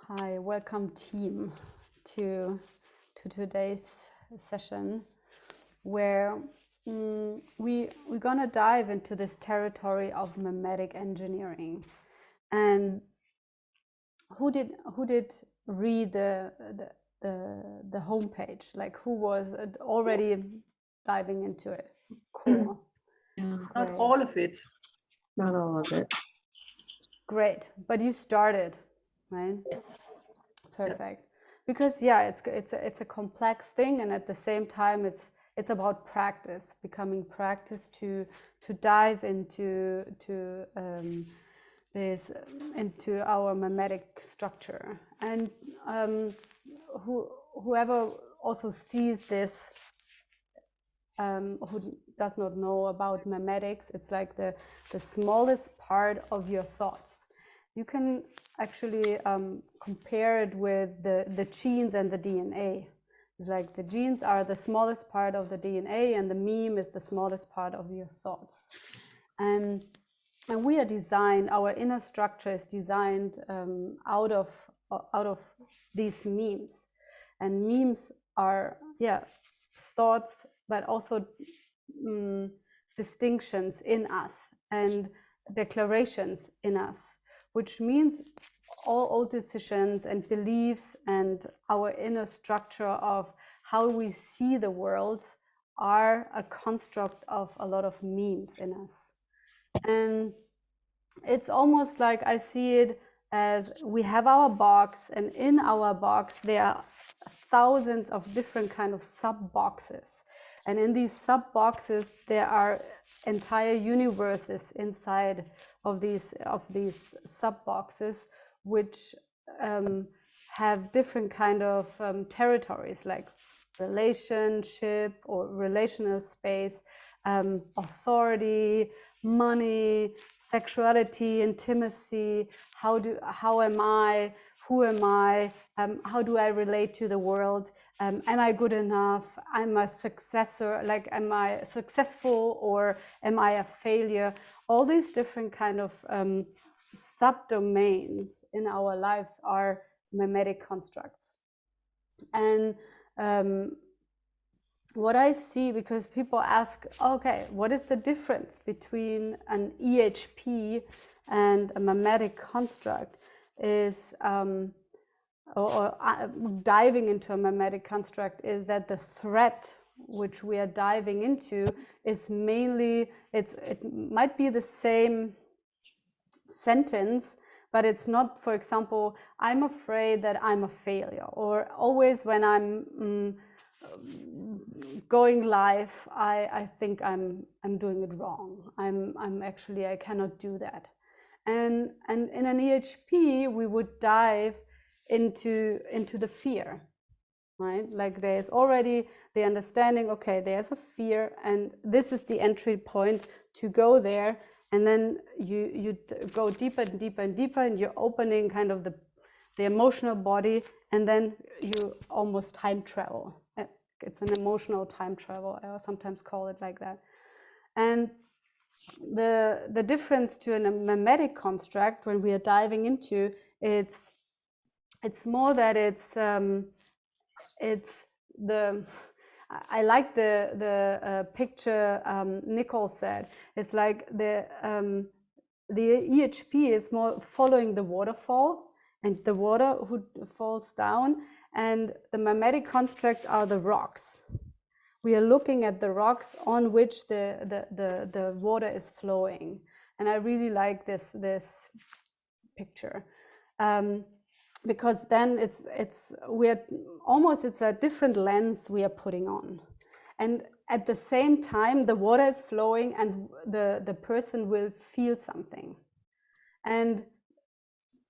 Hi, welcome team to today's session where we're gonna dive into this territory of memetic engineering. And who did read the homepage? Like who was already diving into it? Cool. Yeah. Not all of it. Not all of it. Great, but you started, right? Yes. Perfect. Because yeah, it's a complex thing, and at the same time, it's about practice, becoming practice to dive into into our memetic structure. And whoever also sees this, who does not know about memetics, it's like the smallest part of your thoughts. You can actually compare it with the genes and the DNA. It's like the genes are the smallest part of the DNA, and the meme is the smallest part of your thoughts. And we are designed, our inner structure is designed out of these memes. And memes are, thoughts, but also distinctions in us and declarations in us, which means all old decisions and beliefs and our inner structure of how we see the world are a construct of a lot of memes in us. And it's almost like I see it as we have our box, and in our box there are thousands of different kind of sub boxes, and in these sub boxes there are entire universes inside of these sub boxes, which have different kind of territories, like relationship or relational space, authority, money, sexuality, intimacy. How am I? Who am I? How do I relate to the world? Am I good enough? I'm a successor. Like, am I successful or am I a failure? All these different kind of subdomains in our lives are memetic constructs. And what I see, because people ask, okay, what is the difference between an EHP and a memetic construct, is diving into a memetic construct, is that the threat which we are diving into is mainly, it might be the same sentence, but it's not, for example, I'm afraid that I'm a failure, or always when I'm going live, I think I'm doing it wrong. I'm actually, I cannot do that. And in an EHP, we would dive into the fear, right? Like there's already the understanding, okay, there's a fear, and this is the entry point to go there. And then you go deeper and deeper and deeper, and you're opening kind of the emotional body, and then you almost time travel. It's an emotional time travel. I sometimes call it like that. And the difference to a memetic construct, when we are diving into, it's more that it's the, I like the picture Nicole said. It's like the EHP is more following the waterfall, and the water who falls down, and the memetic construct are the rocks. We are looking at the rocks on which the water is flowing. And I really like this picture. Because then it's a different lens we are putting on. And at the same time, the water is flowing, and the person will feel something. And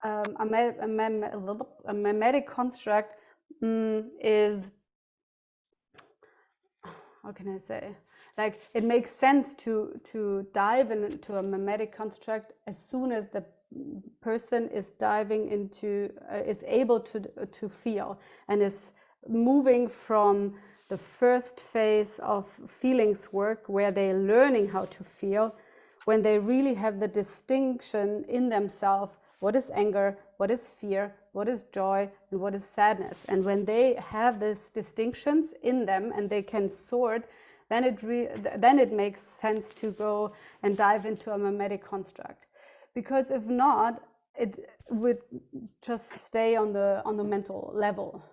a memetic construct is, how can I say? Like, it makes sense to dive into a memetic construct as soon as the person is diving into, is able to feel, and is moving from the first phase of feelings work, where they're learning how to feel, when they really have the distinction in themselves, what is anger, what is fear, what is joy, and what is sadness. And when they have these distinctions in them and they can sort, then it makes sense to go and dive into a mimetic construct. Because if not, it would just stay on the mental level,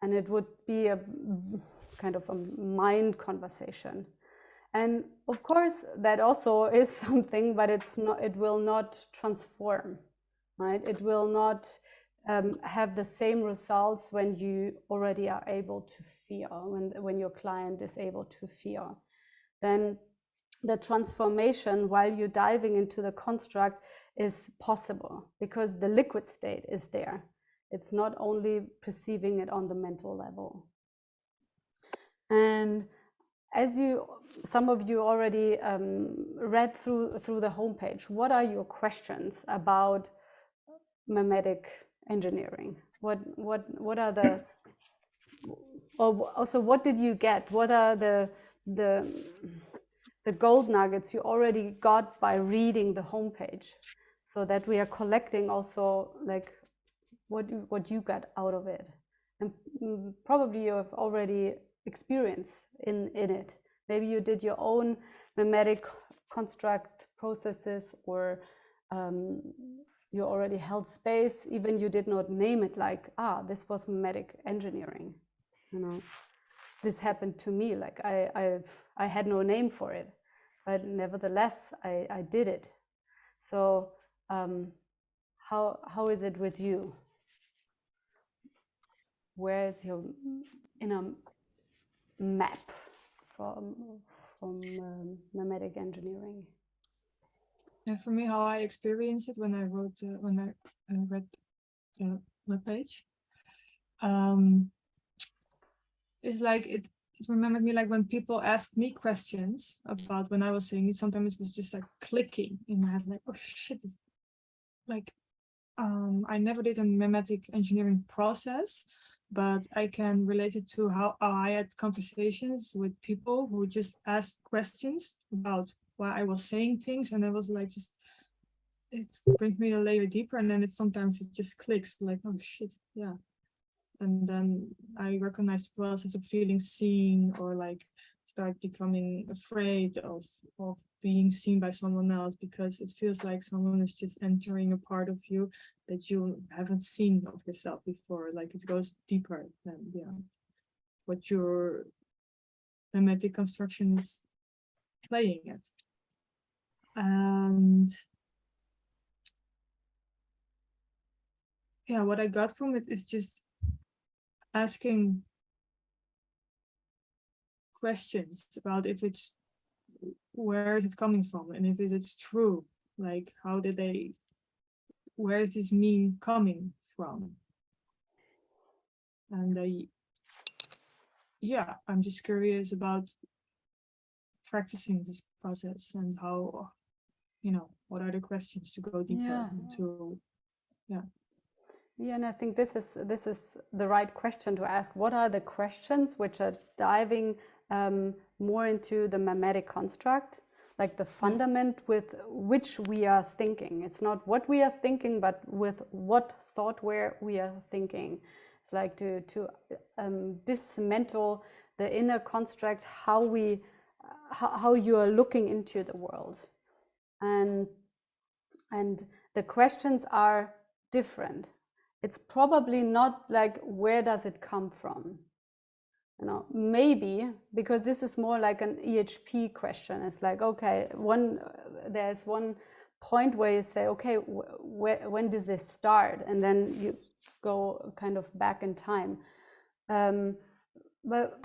and it would be a kind of a mind conversation. And of course, that also is something, but it's not. It will not transform, right? It will not have the same results when you already are able to feel, when your client is able to feel. Then the transformation while you're diving into the construct is possible because the liquid state is there. It's not only perceiving it on the mental level. And as some of you already read through the homepage, what are your questions about mimetic engineering? What are the, or also what did you get? What are the gold nuggets you already got by reading the homepage, so that we are collecting also like what you got out of it? And probably you have already experience in it. Maybe you did your own mimetic construct processes, or you already held space, even you did not name it, like, this was mimetic engineering, you know. This happened to me, like I had no name for it, but nevertheless I did it. So how is it with you? Where is your inner map from mimetic engineering? And for me, how I experienced it when I wrote, when I read my page, it's like it remembered me like when people asked me questions about when I was saying it. Sometimes it was just like clicking in my head, like, oh shit, like I never did a mimetic engineering process, but I can relate it to how I had conversations with people who just asked questions about why I was saying things, and I was like, just it brings me a layer deeper, and then sometimes it just clicks, like, oh shit, yeah. And then I recognize the process of feeling seen, or like start becoming afraid of being seen by someone else, because it feels like someone is just entering a part of you that you haven't seen of yourself before. Like it goes deeper than what your mimetic construction is playing at. And yeah, what I got from it is just asking questions about if it's, where is it coming from, and if it's true, like where is this meme coming from? And I'm just curious about practicing this process and how, what are the questions to go deeper into. Yeah, and I think this is the right question to ask. What are the questions which are diving more into the mimetic construct, like the fundament with which we are thinking? It's not what we are thinking, but with what thought where we are thinking. It's like to dismantle the inner construct, how you are looking into the world, and the questions are different. It's probably not like, where does it come from? Maybe because this is more like an EHP question. It's like, okay, there's one point where you say, okay, when did this start? And then you go kind of back in time. But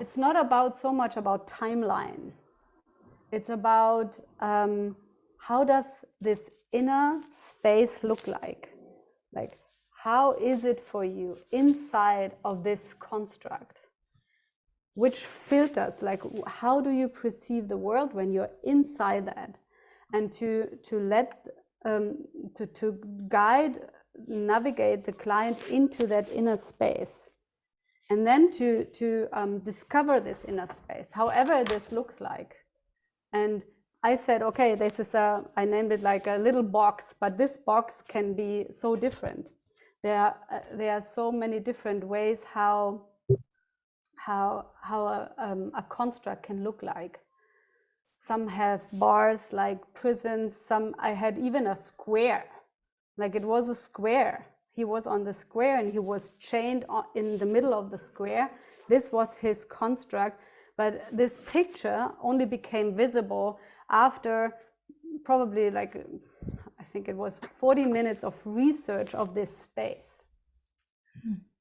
it's not so much about timeline. It's about how does this inner space look like? Like, how is it for you inside of this construct? Which filters, like, how do you perceive the world when you're inside that? And to guide, navigate the client into that inner space. And then to discover this inner space, however this looks like. And I said, okay, this is I named it like a little box, but this box can be so different. there are so many different ways how a construct can look like. Some have bars like prisons, some I had even a square, like it was a square. He was on the square and he was chained in the middle of the square. This was his construct, but this picture only became visible after probably like, I think it was 40 minutes of research of this space.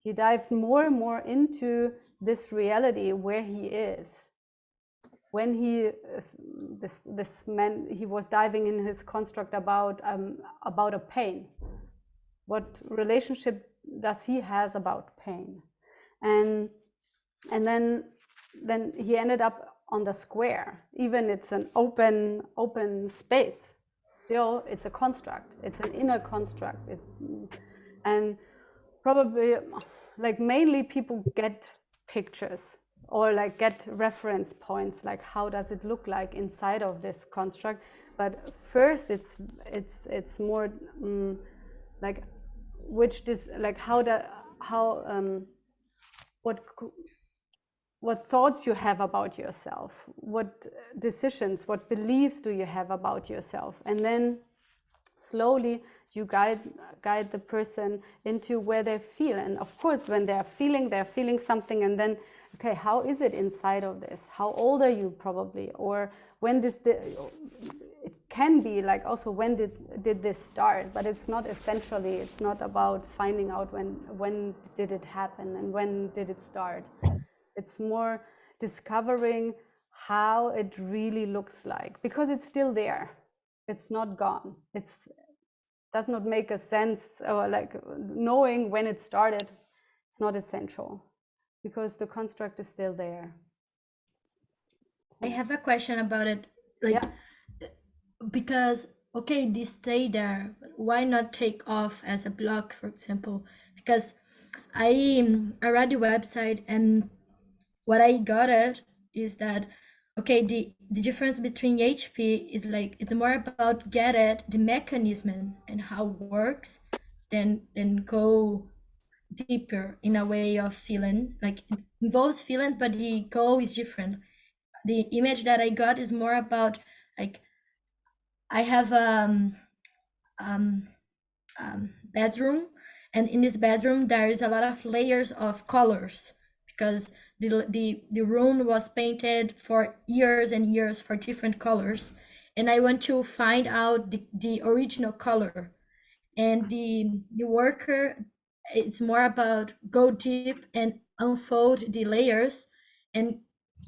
He dived more and more into this reality where he is. When he, this man, he was diving in his construct about a pain. What relationship does he has about pain? And then he ended up on the square. Even it's an open space. Still, it's a construct. It's an inner construct. And probably, like mainly people get pictures or like get reference points, like how does it look like inside of this construct. But first it's more like which this, like what thoughts you have about yourself, what decisions, what beliefs do you have about yourself, and then slowly you guide the person into where they feel. And of course, when they're feeling something, and then, okay, how is it inside of this? How old are you probably? Or when it can be like also when did this start? But it's not essentially, it's not about finding out when did it happen and when did it start. It's more discovering how it really looks like, because it's still there. It's not gone. Does not make a sense, or like knowing when it started, it's not essential because the construct is still there. I have a question about it, like, because okay, this stay there, why not take off as a block, for example? Because I read the website, and what I got it is that okay, the difference between HP is like it's more about get it the mechanism and how it works than go deeper in a way of feeling. Like it involves feeling, but the goal is different. The image that I got is more about like I have bedroom, and in this bedroom there is a lot of layers of colors because the room was painted for years and years for different colors, and I want to find out the original color. And the worker, it's more about go deep and unfold the layers and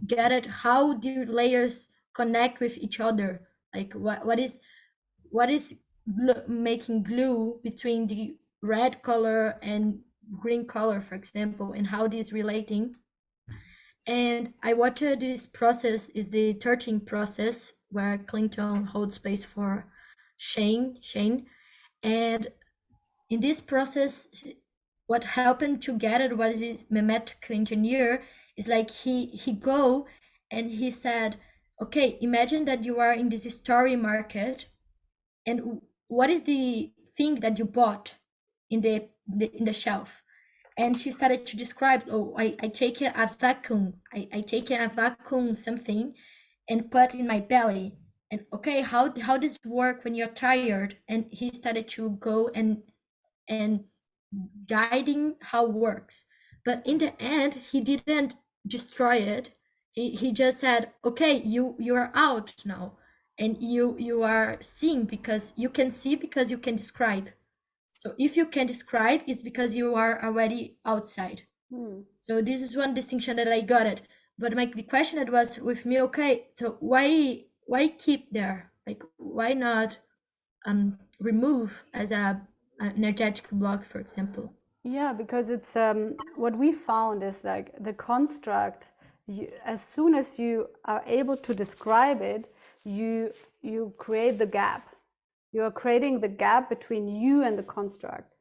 get it how the layers connect with each other, like what is making glue between the red color and green color, for example, and how this relating. And I watched this process is the 13 process where Clinton holds space for Shane. And in this process, what happened to get it was his mimetic engineer is like he go and he said, okay, imagine that you are in this story market, and what is the thing that you bought in the shelf? And she started to describe, oh, I take a vacuum, I take a vacuum something and put in my belly. And okay, how does it work when you're tired? And he started to go and guiding how it works. But in the end, he didn't destroy it. He just said, okay, you're out now, and you are seeing because you can see because you can describe. So if you can describe, it's because you are already outside. So this is one distinction that I got it. But the question that was with me, okay, so why keep there? Like why not remove as a energetic block, for example? Yeah, because it's what we found is like the construct, as soon as you are able to describe it, you create the gap. You are creating the gap between you and the construct.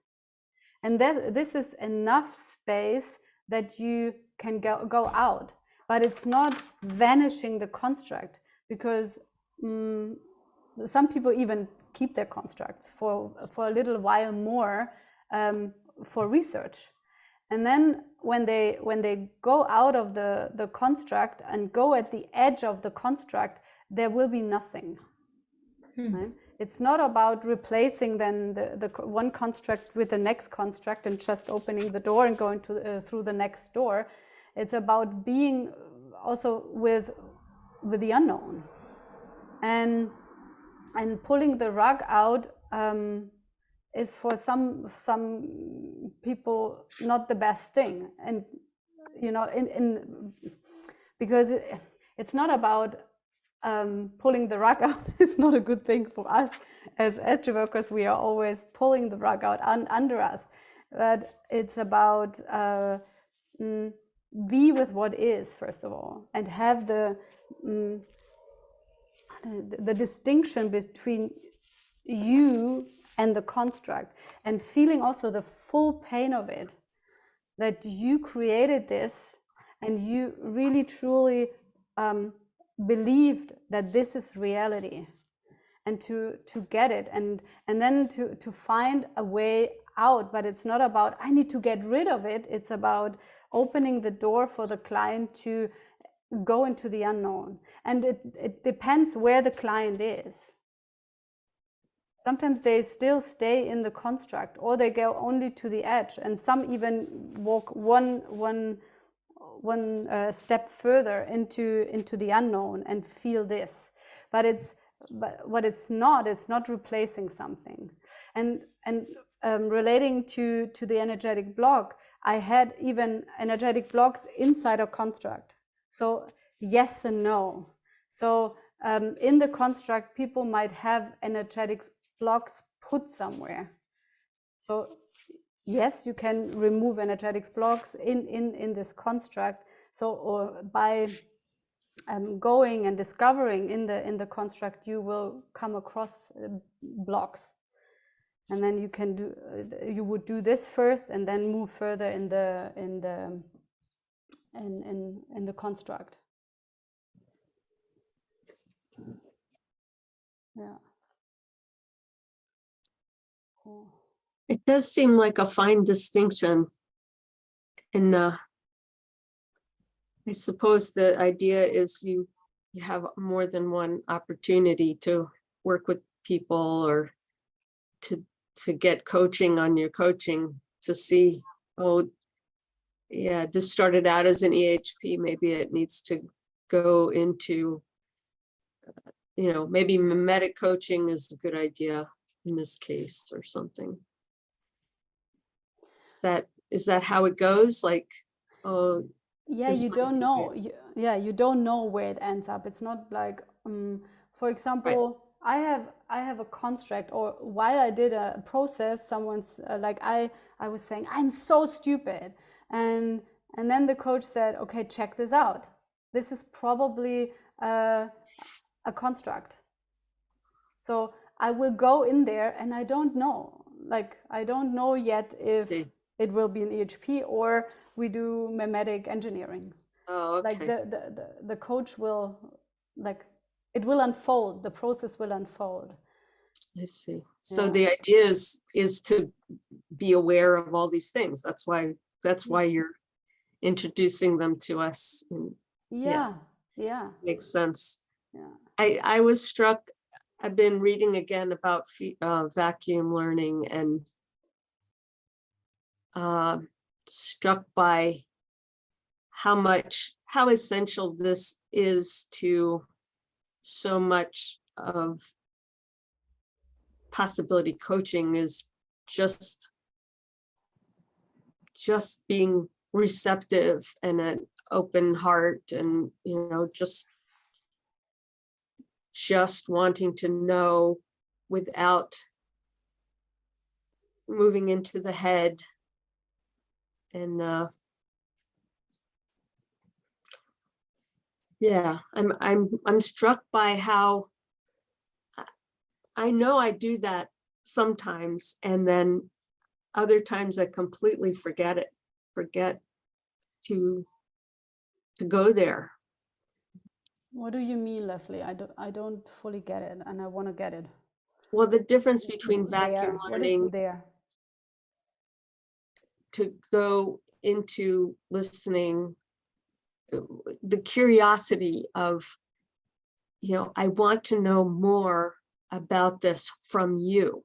And this is enough space that you can go out. But it's not vanishing the construct, because some people even keep their constructs for a little while more, for research. And then when they go out of the construct and go at the edge of the construct, there will be nothing. Right? It's not about replacing then the one construct with the next construct and just opening the door and going through the next door. It's about being also with the unknown, and pulling the rug out is for some people not the best thing, and you know, because it's not about pulling the rug out. It's not a good thing for us as edge workers. We are always pulling the rug out under us, but it's about be with what is, first of all, and have the distinction between you and the construct, and feeling also the full pain of it, that you created this and you really truly believed that this is reality, and to get it, and then to find a way out. But it's not about I need to get rid of it. It's about opening the door for the client to go into the unknown. And it depends where the client is. Sometimes they still stay in the construct, or they go only to the edge, and some even walk one step further into the unknown and feel this. But what it's not replacing something. And relating to the energetic block, I had even energetic blocks inside a construct. So yes and no. So in the construct, people might have energetic blocks put somewhere. So yes, you can remove energetic blocks in this construct. So, or by going and discovering in the construct, you will come across blocks, and then you can do. You would do this first, and then move further in the construct. Yeah. Cool. It does seem like a fine distinction. And I suppose the idea is you have more than one opportunity to work with people, or to get coaching on your coaching, to see, oh, yeah, this started out as an EHP. Maybe it needs to go into, maybe mimetic coaching is a good idea in this case, or something. Is that how it goes? Like, oh, yeah, you don't know. You don't know where it ends up. It's not like, for example, right. I have a construct, or while I did a process, someone's like I was saying, I'm so stupid, and then the coach said, okay, check this out. This is probably a construct. So I will go in there, and I don't know. Like, I don't know yet if it will be an EHP or we do mimetic engineering. Oh, okay. Like the coach will, like, it will unfold. The process will unfold. I see. So the idea is to be aware of all these things. That's why you're introducing them to us. Yeah. Makes sense. Yeah. I was struck. I've been reading again about vacuum learning, and struck by how essential this is to so much of possibility coaching, is just being receptive and an open heart, and just wanting to know without moving into the head. And I'm struck by how I know I do that sometimes, and then other times I completely forget to go there. What do you mean, Leslie? I don't fully get it, and I want to get it. Well, the difference between vacuum learning. What is there? to go into listening, the curiosity of, I want to know more about this from you.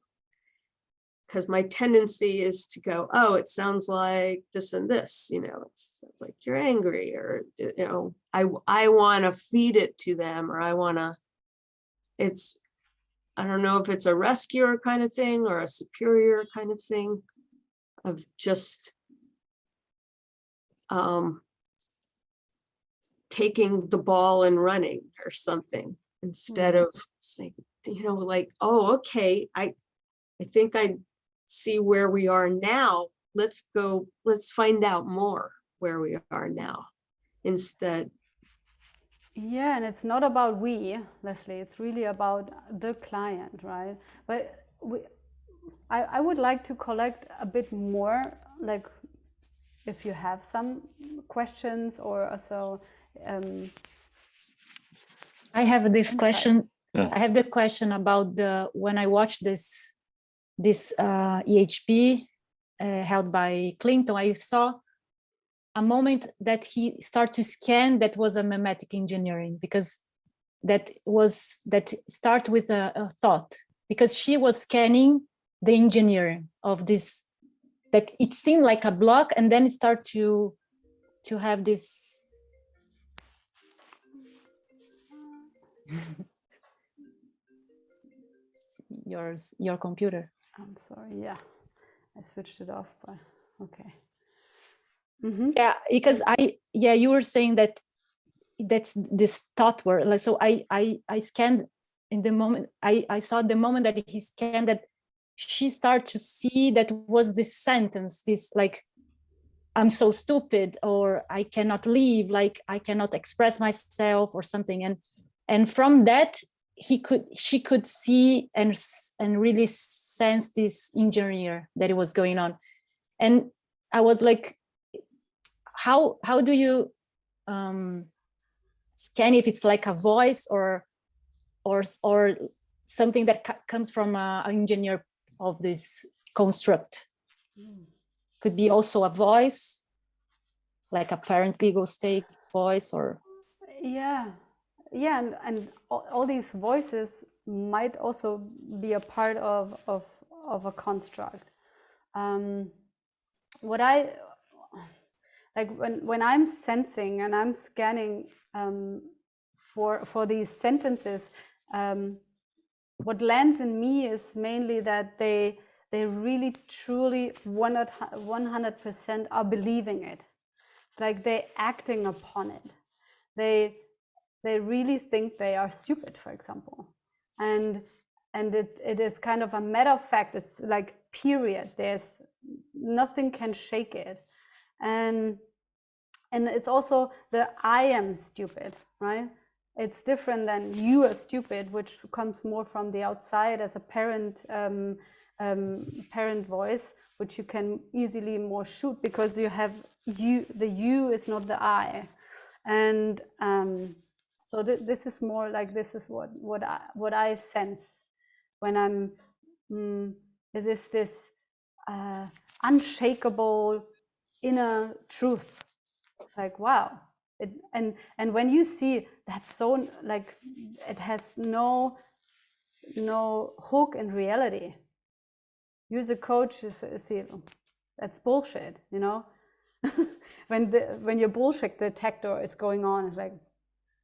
Because my tendency is to go, oh, it sounds like this and this, it's like you're angry, or, I want to feed it to them, or I don't know if it's a rescuer kind of thing or a superior kind of thing of just taking the ball and running or something, instead of saying, like, oh, okay, I think I see where we are now. Let's find out more where we are now instead. Yeah, and it's not about we, Leslie, it's really about the client, right? But I would like to collect a bit more, like if you have some questions or so. I have this question. Yeah. I have the question about when I watched this EHP held by Clinton, I saw a moment that he started to scan that was a memetic engineering, because that start with a thought, because she was scanning the engineering of this, that it seemed like a block, and then it started to have this your computer. I'm sorry, yeah, I switched it off, but okay. Yeah, because you were saying that's this thought word. Like, so I scanned in the moment, I saw the moment that he scanned, that she started to see that was this sentence, this like, I'm so stupid, or I cannot leave, like I cannot express myself or something. And from that, she could see and really sense this engineer that it was going on. And I was like, how do you scan if it's like a voice or something that comes from an engineer of this construct? Could be also a voice, like a parent legal state voice, or Yeah, and all these voices might also be a part of a construct. What I like when I'm sensing and I'm scanning for these sentences, what lands in me is mainly that they really truly 100% are believing it. It's like they're acting upon it. They really think they are stupid, for example, and it is kind of a matter of fact. It's like period. There's nothing can shake it, and it's also the I am stupid, right? It's different than you are stupid, which comes more from the outside as a parent voice, which you can easily more shoot because you have you. The you is not the I, and so this is more like, this is what I sense when I'm is this unshakable inner truth. It's like, wow. And when you see that's so, like, it has no hook in reality. You as a coach, you see, that's bullshit, you know. when your bullshit detector is going on, it's like,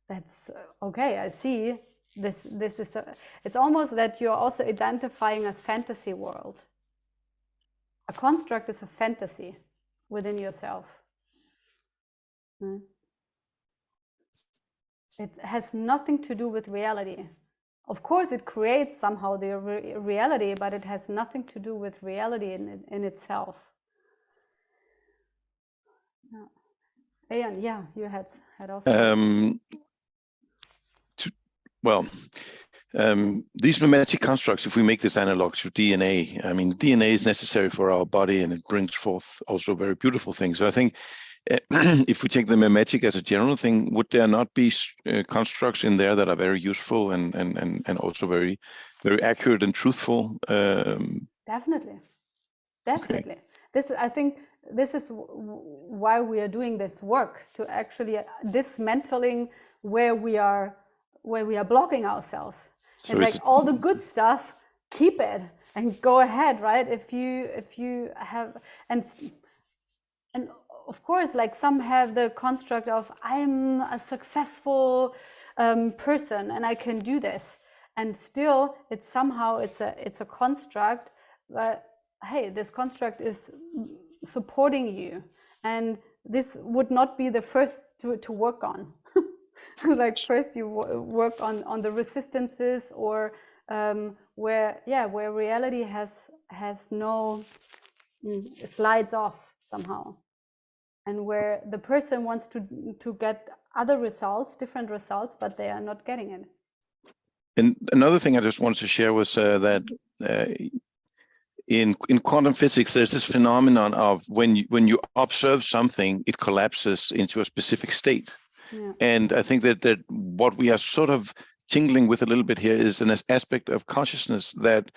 that's okay. I see this is it's almost that you're also identifying a fantasy world. A construct is a fantasy within yourself. It has nothing to do with reality. Of course, it creates somehow the reality, but it has nothing to do with reality in itself. Ian, yeah, you had also. These memetic constructs, if we make this analog to DNA, I mean, DNA is necessary for our body, and it brings forth also very beautiful things. So I think if we take the memetic as a general thing, would there not be constructs in there that are very useful and also very, very accurate and truthful? Definitely. Okay. This, I think, this is why we are doing this work, to actually dismantling where we are blocking ourselves. So it's like all the good stuff, keep it and go ahead, right? If you have, and of course, like some have the construct of I'm a successful person and I can do this, and still it's somehow it's a construct, but hey, this construct is supporting you, and this would not be the first to work on. Like first you work on the resistances, or where reality has no slides off somehow, and where the person wants to get other results, different results, but they are not getting it. And another thing I just wanted to share was that in quantum physics, there's this phenomenon of when you observe something, it collapses into a specific state. Yeah. And I think that what we are sort of tingling with a little bit here is an aspect of consciousness that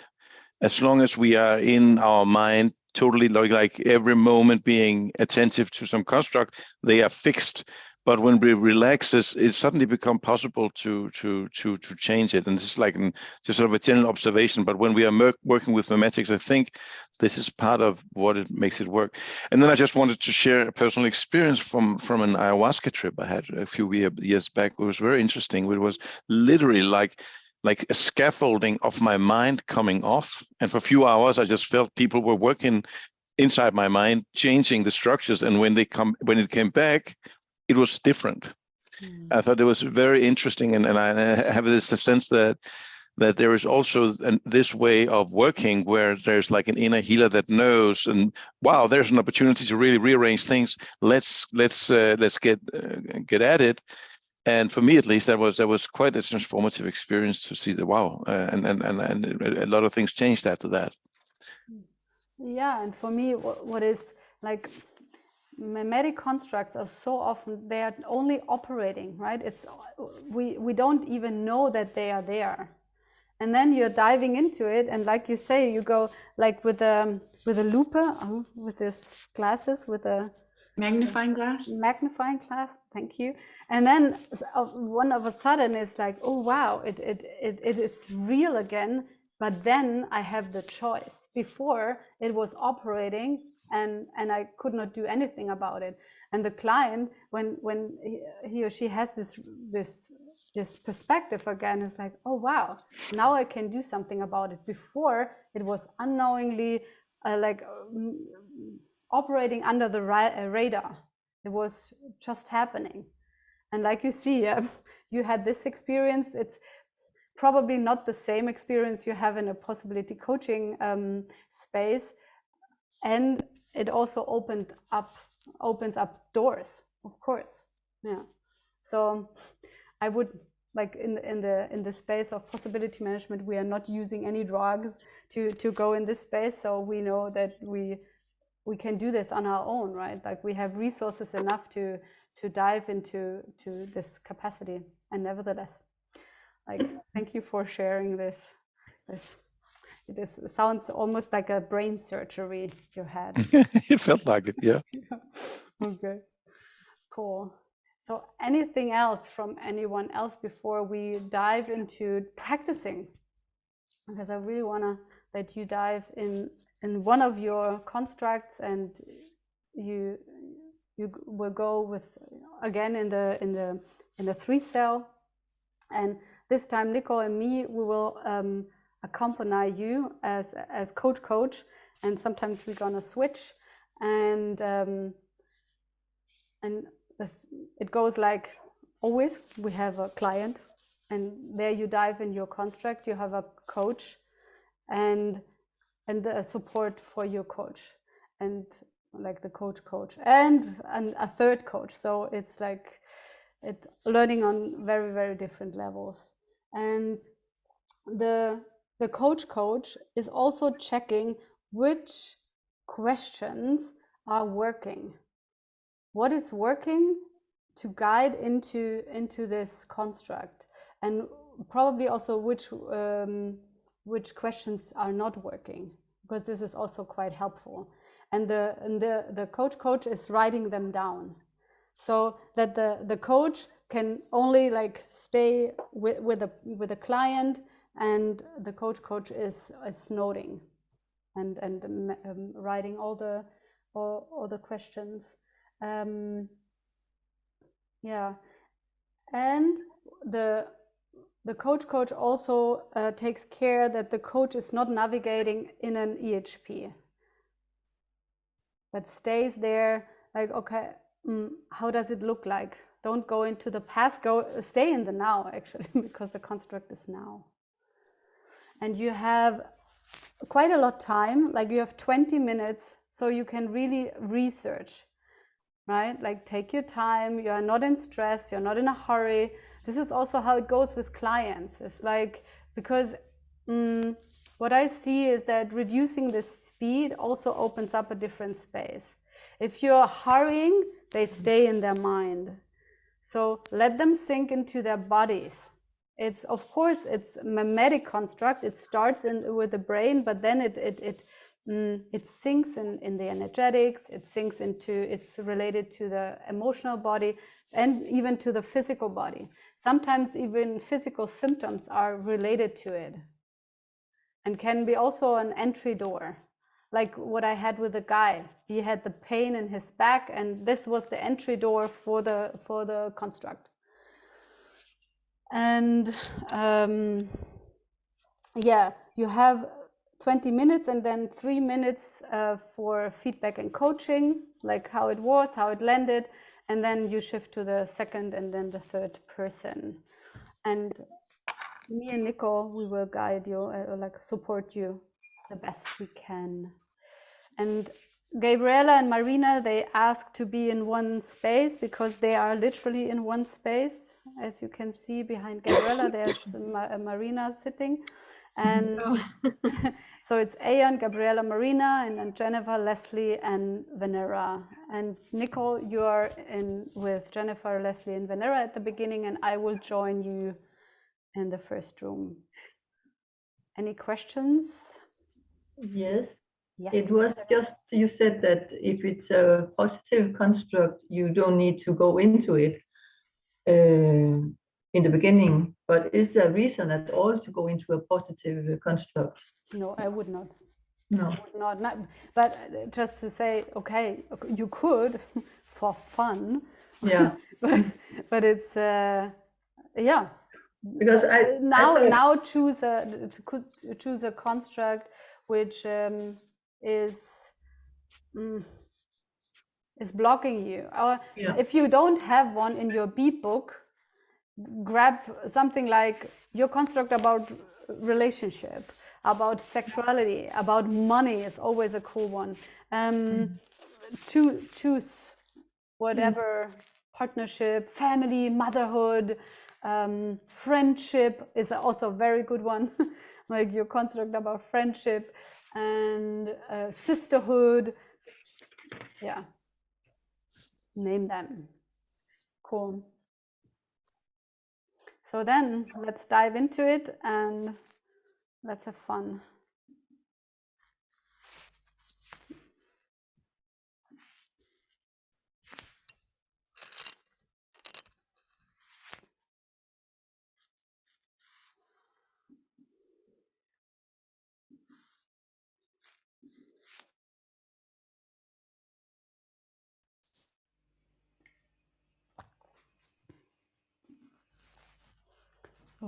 as long as we are in our mind, totally like every moment being attentive to some construct, they are fixed. But when we relax this, it suddenly becomes possible to change it. And this is like just sort of a general observation. But when we are working with memetics, I think this is part of what it makes it work. And then I just wanted to share a personal experience from an ayahuasca trip I had a few years back. It was very interesting. It was literally like a scaffolding of my mind coming off. And for a few hours, I just felt people were working inside my mind, changing the structures. And when it came back, it was different. I thought it was very interesting, and I have this sense that there is also this way of working where there's like an inner healer that knows, and wow, there's an opportunity to really rearrange things. Let's get at it. And for me, at least, that was quite a transformative experience to see the wow, and a lot of things changed after that. Yeah, and for me, what is like, memetic constructs are so often, they are only operating, right? It's we don't even know that they are there, and then you're diving into it, and like you say, you go like with a loupe, with this glasses, with a magnifying glass. Thank you. And then one of a sudden it's like, oh wow, it is real again. But then I have the choice. Before it was operating, and I could not do anything about it. And the client, when he or she has this perspective again, is like, oh wow, now I can do something about it. Before it was unknowingly operating under the radar. It was just happening. And like you see, you had this experience. It's probably not the same experience you have in a possibility coaching space, and it also opens up doors, of course. Yeah. So I would like in the space of possibility management, we are not using any drugs to go in this space. So we know that we can do this on our own, right? Like we have resources enough to dive into this capacity. And nevertheless, like, thank you for sharing this. It sounds almost like a brain surgery you had. It felt like it, yeah. Okay, cool. So anything else from anyone else before we dive into practicing? Because I really want to let you dive in one of your constructs, and you will go with again in the 3-cell, and this time Nico and me, we will accompany you as coach, and sometimes we're gonna switch, and it goes like always. We have a client, and there you dive in your construct. You have a coach, and a support for your coach, and like the coach, and a third coach. So it's like learning on very, very different levels. And the coach is also checking which questions are working. What is working to guide into this construct, and probably also which questions are not working, because this is also quite helpful. And the coach is writing them down, so that the coach can only like stay with the client, and the coach is noting and writing all the questions. Yeah, and the coach also takes care that the coach is not navigating in an EHP, but stays there like, okay, how does it look like? Don't go into the past, stay in the now, actually, because the construct is now. And you have quite a lot of time, like you have 20 minutes, so you can really research, right? Like take your time, you are not in stress, you're not in a hurry. This is also how it goes with clients. It's like, because what I see is that reducing the speed also opens up a different space. If you're hurrying, they stay in their mind. So let them sink into their bodies. It's, of course, it's a mimetic construct. It starts with the brain, but then it sinks in the energetics. It sinks into, it's related to the emotional body and even to the physical body. Sometimes even physical symptoms are related to it, and can be also an entry door. Like what I had with the guy, he had the pain in his back, and this was the entry door for the construct. And yeah, you have 20 minutes and then 3 minutes for feedback and coaching, like how it was, how it landed, and then you shift to the second and then the third person. And me and Nico, we will guide you, like support you the best we can. And Gabriela and Marina, they ask to be in one space because they are literally in one space. As you can see behind Gabriela, there's Marina sitting. And so it's Aeon, Gabriela, Marina, and then Jennifer, Leslie, and Venera. And Nicole, you are in with Jennifer, Leslie, and Venera at the beginning, and I will join you in the first room. Any questions? Yes. Yes. It was just, you said that if it's a positive construct, you don't need to go into it in the beginning. But is there a reason at all to go into a positive construct? No, I would not. No. I would not. But just to say, okay, you could for fun. Yeah. but it's yeah. Because now choose a construct which is blocking you. Or if you don't have one in your beep book, grab something like your construct about relationship, about sexuality, about money is always a cool one. Choose whatever partnership, family, motherhood, friendship is also a very good one. Like your construct about friendship and sisterhood. Yeah, name them. Cool. So then let's dive into it and let's have fun.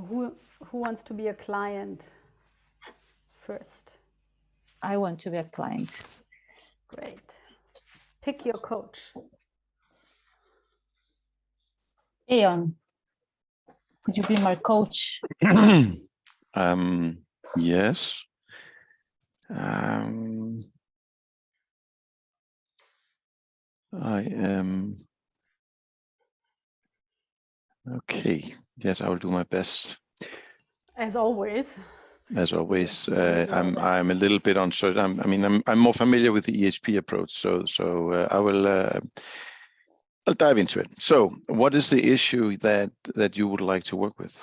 Who wants to be a client first? I want to be a client. Great. Pick your coach. Aeon, could you be my coach? Yes. I am okay. Yes, I will do my best. As always. As always, I'm a little bit uncertain. I'm more familiar with the EHP approach, so I will. I'll dive into it. So, what is the issue that you would like to work with?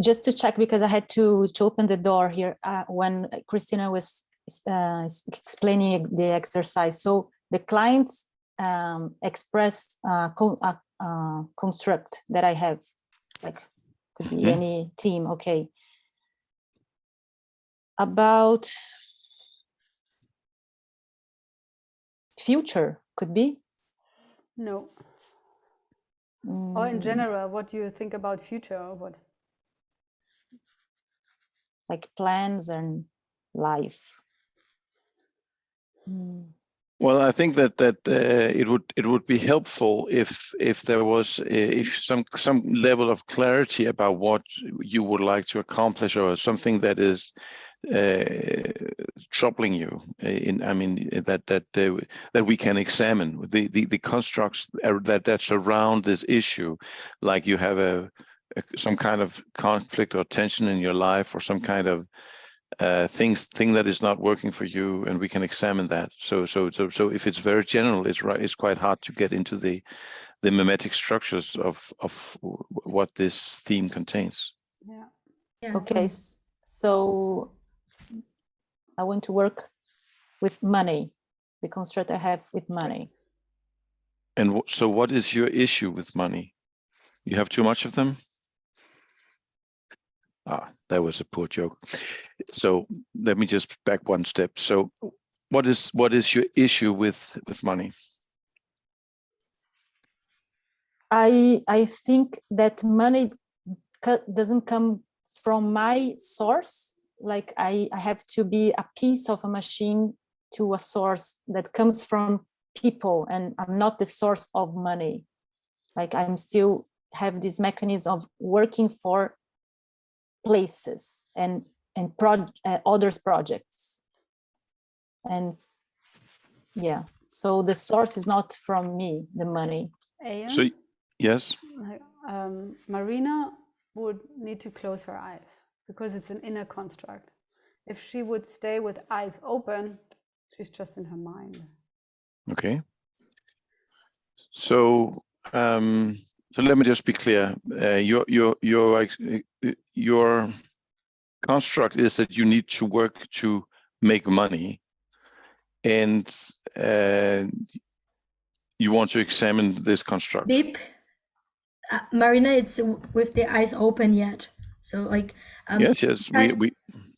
just to check, because I had to open the door here when Christina was explaining the exercise. So the clients express construct that I have, like could be any theme. Okay. About future, could be. No. Or in general, what do you think about future, or what? Like plans and life. Well, I think that it would be helpful if there was some level of clarity about what you would like to accomplish, or something that is troubling you. That we can examine the constructs that surround this issue, like you have some kind of conflict or tension in your life, or some kind of thing that is not working for you, and we can examine that. So if it's very general, it's quite hard to get into the mimetic structures of what this theme contains. Yeah. Okay, so I want to work with money, the construct I have with money. And so what is your issue with money? You have too much of them? That was a poor joke. So let me just back one step. So what is your issue with money? I think that money doesn't come from my source. Like I have to be a piece of a machine to a source that comes from people, and I'm not the source of money. Like I'm still have this mechanism of working for places and others' projects. And yeah, so the source is not from me, the money. Ian? So yes. Marina would need to close her eyes, because it's an inner construct. If she would stay with eyes open, she's just in her mind. Okay. So so let me just be clear. Your construct is that you need to work to make money, and you want to examine this construct. Beep. Marina, it's with the eyes open yet. So like Yes,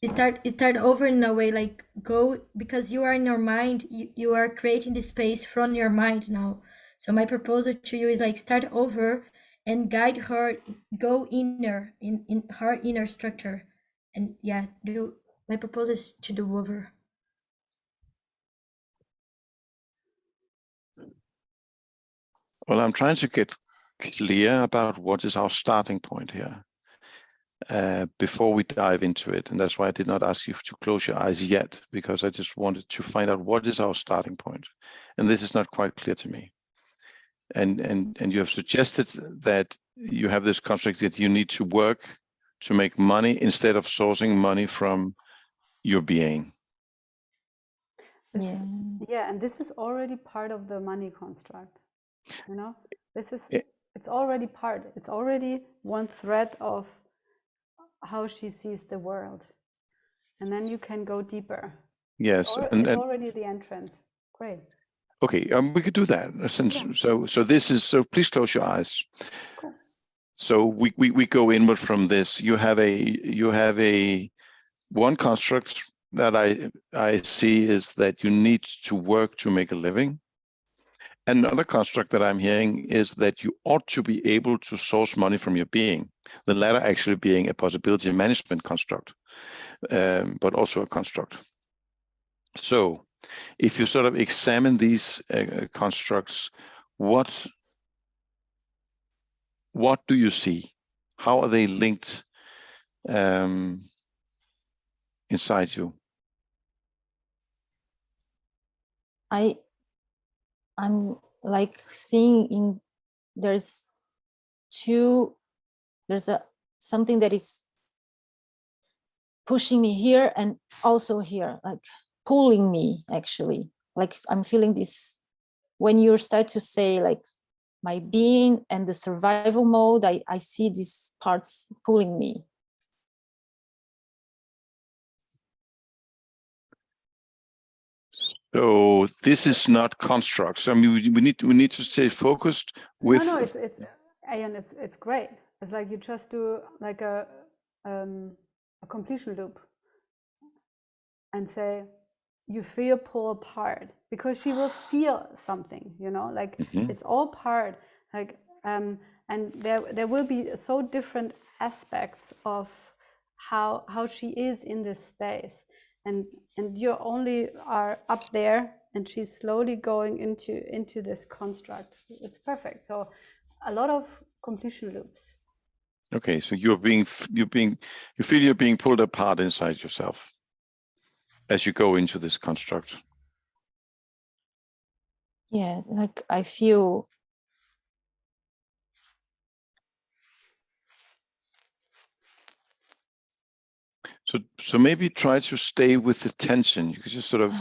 start over in a way, like go, because you are in your mind, you are creating the space from your mind now. So my proposal to you is like start over and guide her, go inner in her inner structure, and yeah, my proposal is to do over. Well, I'm trying to get clear about what is our starting point here before we dive into it. And that's why I did not ask you to close your eyes yet, because I just wanted to find out what is our starting point. And this is not quite clear to me. And you have suggested that you have this construct that you need to work to make money instead of sourcing money from your being. And this is already part of the money construct. You know, it's already part. It's already one thread of how she sees the world, and then you can go deeper. Yes, it's already the entrance. Great. Okay, we could do that. So this is, so please close your eyes. Cool. So we go inward from this. You have a one construct that I see is that you need to work to make a living. Another construct that I'm hearing is that you ought to be able to source money from your being. The latter actually being a possibility management construct, but also a construct. So if you sort of examine these constructs, what do you see? How are they linked inside you? I'm like seeing there's something that is pushing me here and also here, like pulling me actually. Like I'm feeling this when you start to say like my being and the survival mode, I see these parts pulling me. So this is not constructs. I mean, we need to stay focused with. No, it's Ayan, it's great. It's like you just do like a completion loop and say you feel pull apart, because she will feel something, you know, like it's all part, like and there will be so different aspects of how she is in this space, and you only are up there and she's slowly going into this construct. It's perfect. So a lot of completion loops. Okay, so you feel you're being pulled apart inside yourself as you go into this construct. Yeah, like I feel. So maybe try to stay with the tension. You could just sort of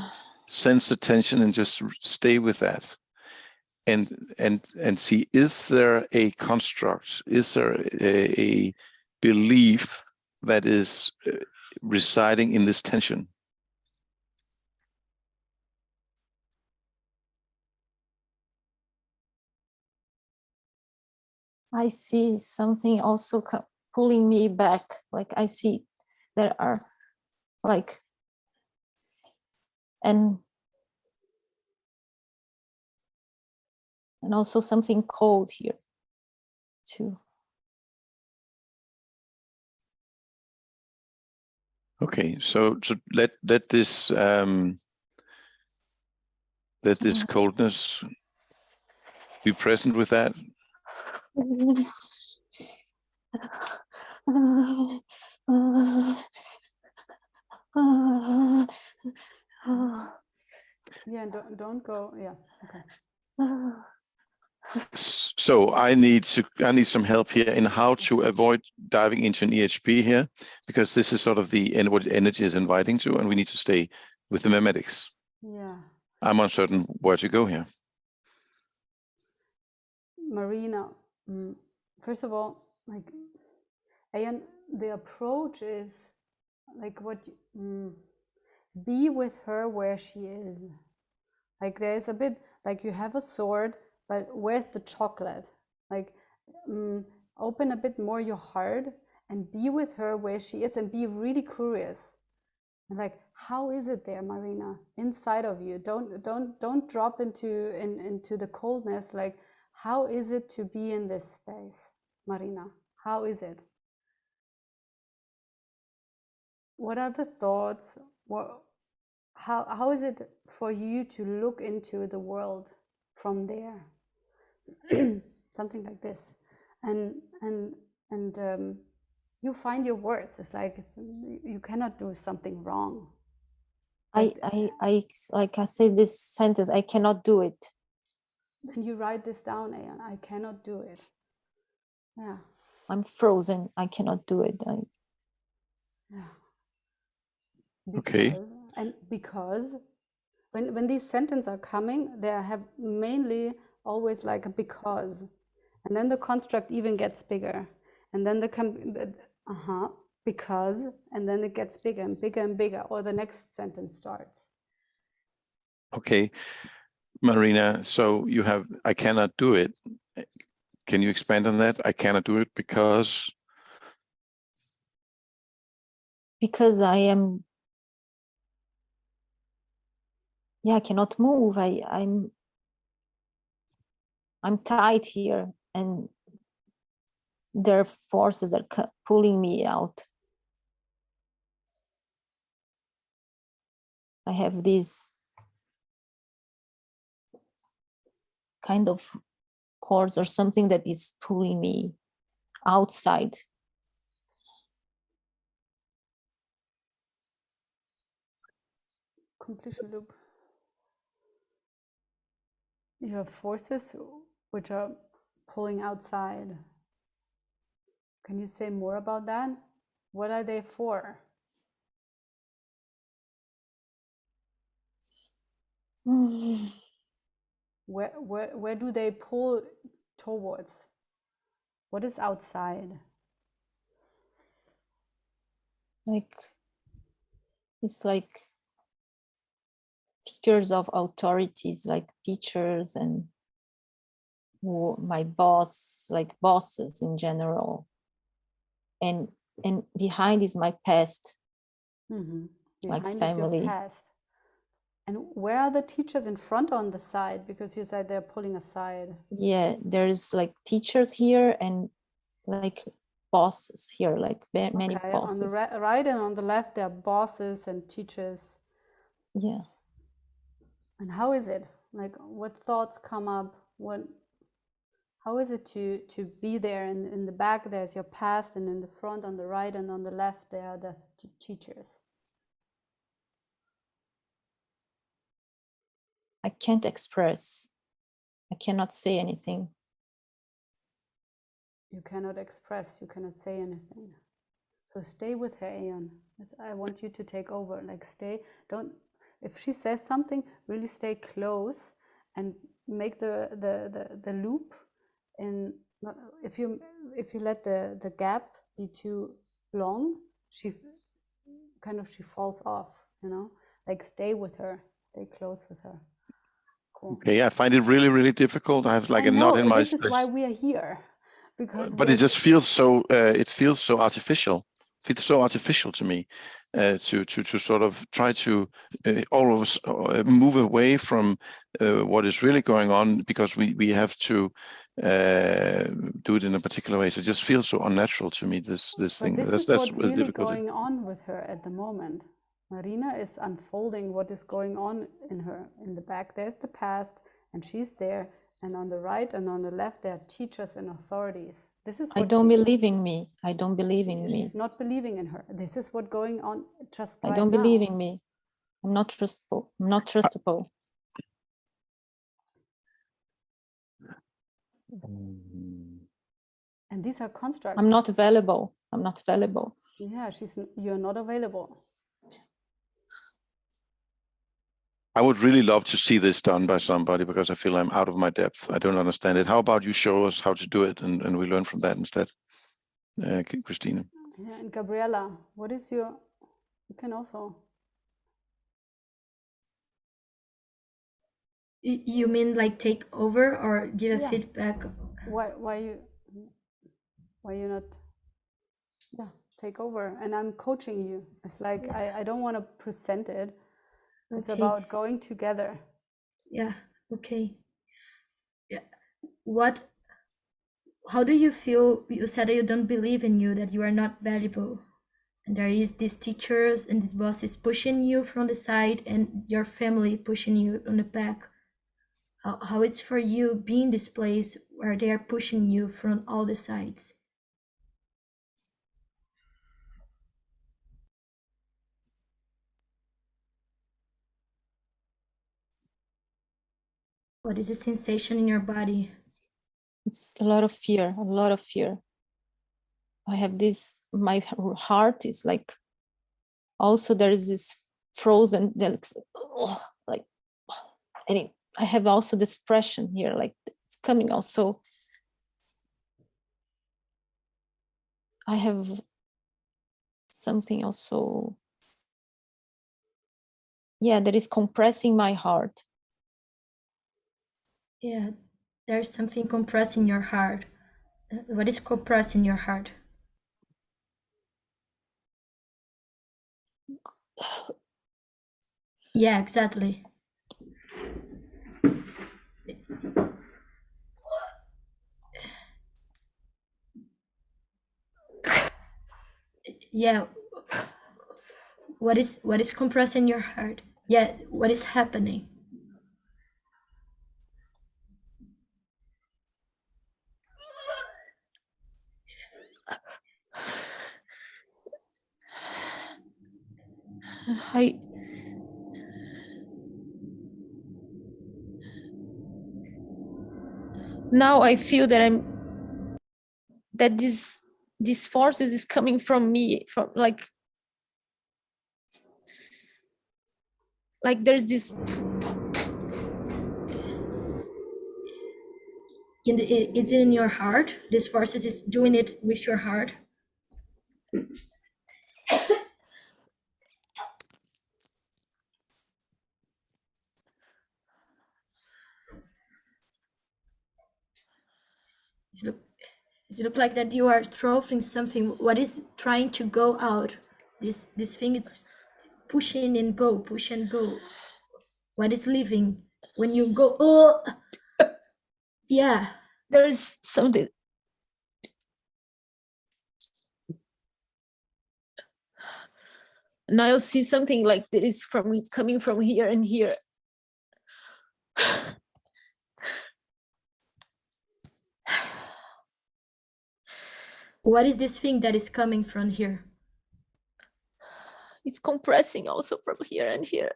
sense the tension and just stay with that. And see, is there a construct? Is there a belief that is residing in this tension? I see something also pulling me back. Like I see there are like, and also something cold here too. Okay, so let this coldness be present with that. Yeah, don't go. Yeah, okay. So I need some help here in how to avoid diving into an EHP here, because this is sort of what energy is inviting to, and we need to stay with the memetics. Yeah. I'm uncertain where to go here. Marina, first of all, like, Ayan, the approach is like be with her where she is. Like there's a bit like you have a sword, but where's the chocolate? Like open a bit more your heart and be with her where she is, and be really curious. And like, how is it there, Marina, inside of you? Don't drop into the coldness. Like, how is it to be in this space, Marina? How is it? What are the thoughts? How is it for you to look into the world from there? Something like this, and you find your words. It's like you cannot do something wrong. I like I say this sentence, I cannot do it. Then you write this down, Ayan. I cannot do it. Yeah. I'm frozen. I cannot do it. Yeah. Okay. Because when these sentences are coming, they have mainly always like a because, and then the construct even gets bigger, and then because, and then it gets bigger and bigger and bigger, or the next sentence starts. Okay, Marina, so you have, I cannot do it. Can you expand on that? I cannot do it because I am, yeah, I cannot move. I'm tight here, and there are forces that are pulling me out. I have this kind of cords or something that is pulling me outside. Completion loop. You have forces which are pulling outside. Can you say more about that? What are they for? Where do they pull towards? What is outside? Like, it's like figures of authorities like teachers and my boss, like bosses in general. And behind is my past, like Behind is family. your past. And where are the teachers, in front or on the side? Because you said they're pulling aside. Yeah, there's like teachers here and like bosses here, like many Okay, bosses. on the right and on the left, there are bosses and teachers. Yeah. And how is it? Like, what thoughts come up? How is it to be there? In the back, there's your past, and in the front, on the right and on the left, there are the teachers. I can't express. I cannot say anything. You cannot express, you cannot say anything. So stay with her, Aeon. I want you to take over. Like, stay, don't, if she says something, really stay close and make the loop. And if you let the gap be too long, she falls off, you know? Like, stay with her, stay close with her. Cool. Okay, I find it really, really difficult. I have like I a knot know, in my. this is why we are here. Because but it just feels so. It feels so artificial. It's so artificial to me to sort of try to all of us move away from what is really going on, because we have to do it in a particular way. So it just feels so unnatural to me. This thing. This is That's what's the really difficulty. going on with her at the moment. Marina is unfolding what is going on in her. In the back, there's the past, and she's there. And on the right and on the left, there are teachers and authorities. This is. I don't believe in me. I don't believe in me. She's not believing in her. This is what's going on just right now. I don't believe in me. I'm not trustable. I'm not trustable. And these are constructs. I'm not available. I'm not available. Yeah, you're not available. I would really love to see this done by somebody, because I feel I'm out of my depth. I don't understand it. How about you show us how to do it, and we learn from that instead, Christine? Yeah, and Gabriella, what is you can also. You mean like take over or give a feedback? Why you not take over? And I'm coaching you. It's like I don't want to present it. It's about going together. Yeah, okay. Yeah. How do you feel? You said that you don't believe in you, that you are not valuable. And there is these teachers and these bosses pushing you from the side, and your family pushing you on the back. How it's for you being this place where they are pushing you from all the sides? What is the sensation in your body? It's a lot of fear, a lot of fear. I have this, my heart is like, also there is this frozen, like, and I have also this pressure here, like it's coming also. I have something also, that is compressing my heart. Yeah, there's something compressing your heart. What is compressing your heart? Yeah, exactly. Yeah. What is compressing your heart? Yeah, what is happening? Now I feel that these forces is coming from me, from like there's this. It's in your heart. This forces is doing it with your heart. It look like that you are throwing something. What is trying to go out? This thing, it's pushing and go, push and go. What is leaving when you go? Oh, yeah. There's something. Now you'll see something like that is coming from here and here. What is this thing that is coming from here? It's compressing also from here and here.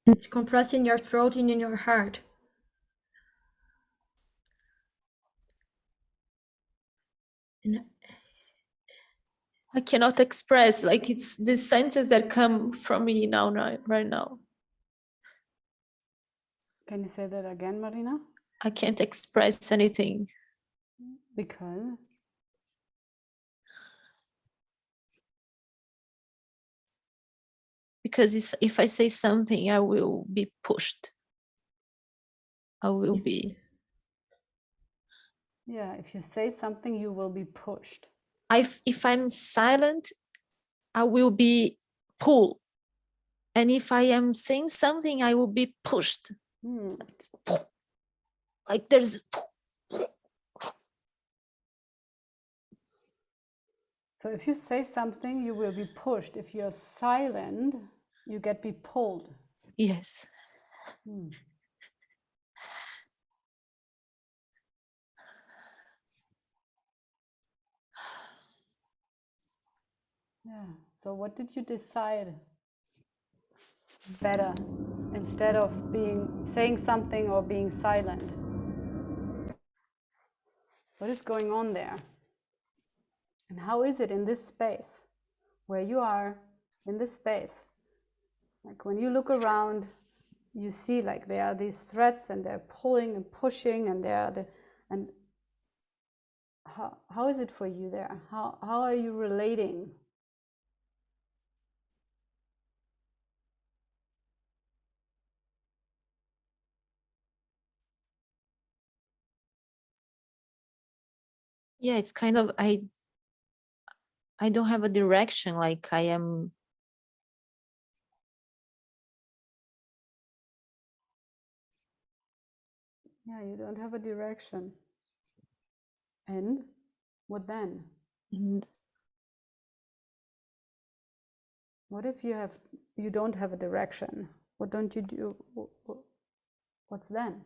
It's compressing your throat and in your heart. And I cannot express, like it's the sentences that come from me now, right now. Can you say that again, Marina? I can't express anything. Because? Because if I say something, I will be pushed. I will be. Yeah, if you say something, you will be pushed. If I'm silent, I will be pulled. And if I am saying something, I will be pushed. Like there's. So if you say something, you will be pushed. If you're silent, you get be pulled. Yes. Yeah. So what did you decide better instead of saying something or being silent? What is going on there? And how is it in this space where you are in this space? Like when you look around, you see like there are these threads and they're pulling and pushing and how is it for you there? How are you relating? Yeah, it's kind of I don't have a direction, like I am. Yeah, you don't have a direction. And what then? And What if you don't have a direction? What don't you do? What's then?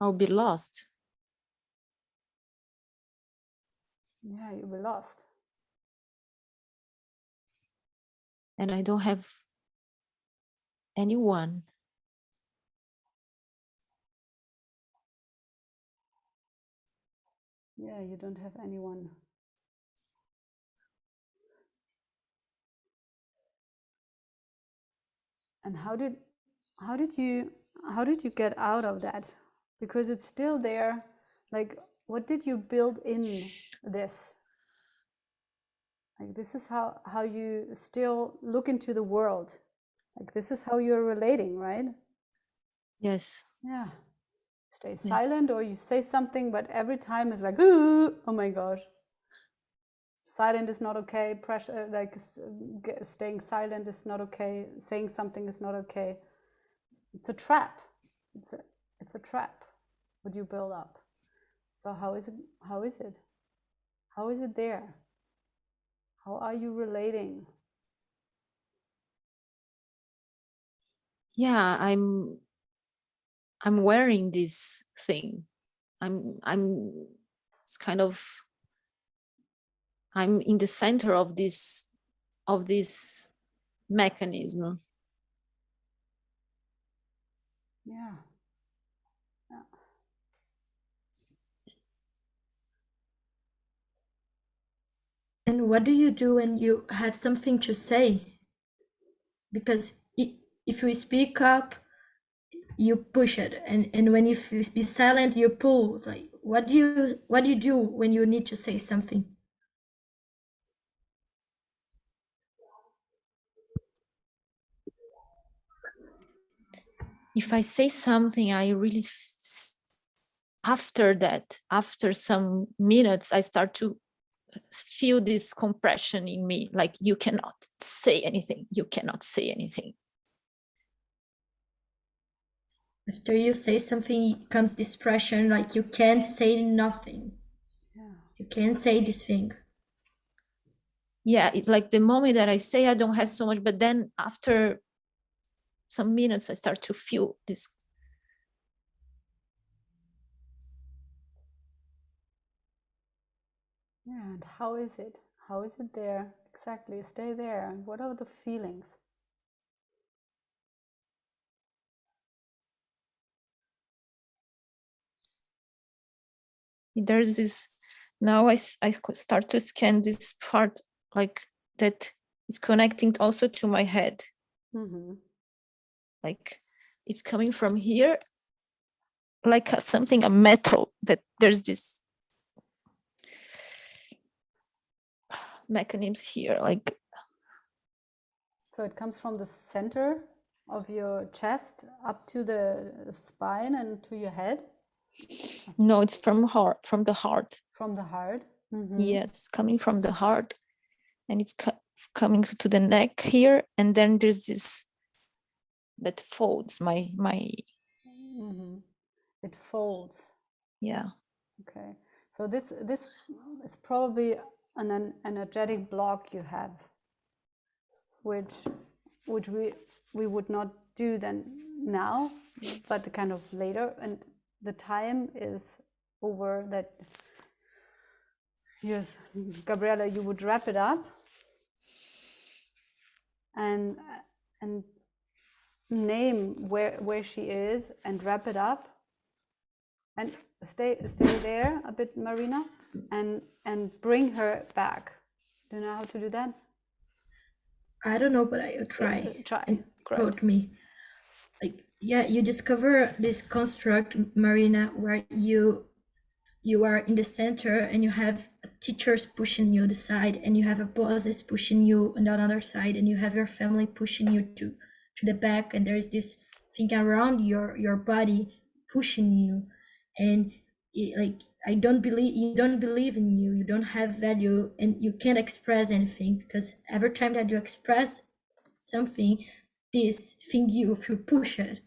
I'll be lost. Yeah, you'll be lost. And I don't have anyone. Yeah, you don't have anyone. And how did you get out of that? Because it's still there. Like, what did you build in this? Like, this is how you still look into the world. Like, this is how you're relating, right? Yes. Yeah. Stay Yes. silent, or you say something, but every time it's like, oh my gosh. Silent is not okay. Pressure, like staying silent is not okay. Saying something is not okay. It's a trap. It's a trap. What you build up. So how is it? How is it? How is it there? How are you relating? Yeah, I'm wearing this thing. It's kind of, I'm in the center of this mechanism. Yeah. Yeah. And what do you do when you have something to say? Because if you speak up, you push it, and when if you be silent, you pull. Like, what do you do when you need to say something? if I say something, I really after that, after some minutes, I start to feel this compression in me, like you cannot say anything, you cannot say anything. After you say something comes this pressure, like you can't say nothing. Yeah. You can't say this thing. Yeah, it's like the moment that I say I don't have so much, but then after some minutes, I start to feel this. Yeah, and how is it? How is it there? Exactly, stay there. And what are the feelings? There's this, now I start to scan this part, like that is connecting also to my head. Mm-hmm. Like it's coming from here, like something, a metal, that there's this mechanisms here, like. So it comes from the center of your chest up to the spine and to your head? No, it's from the heart. From the heart? Mm-hmm. Yes, coming from the heart, and it's coming to the neck here, and then there's this that folds my. Mm-hmm. It folds. Yeah. Okay. So this is probably an energetic block you have, which we would not do then now, but kind of later, and the time is over that. Yes, Gabriella, you would wrap it up and name where she is and wrap it up, and stay there a bit, Marina, and bring her back. Do you know how to do that? I don't know, but I'll try. Try. And Great. quote me. Like, yeah, you discover this construct, Marina, where you are in the center and you have teachers pushing you the side, and you have a bosses pushing you on the other side, and you have your family pushing you to the back, and there's this thing around your body pushing you, and like you don't believe in you, you don't have value, and you can't express anything, because every time that you express something, this thing you feel pushed,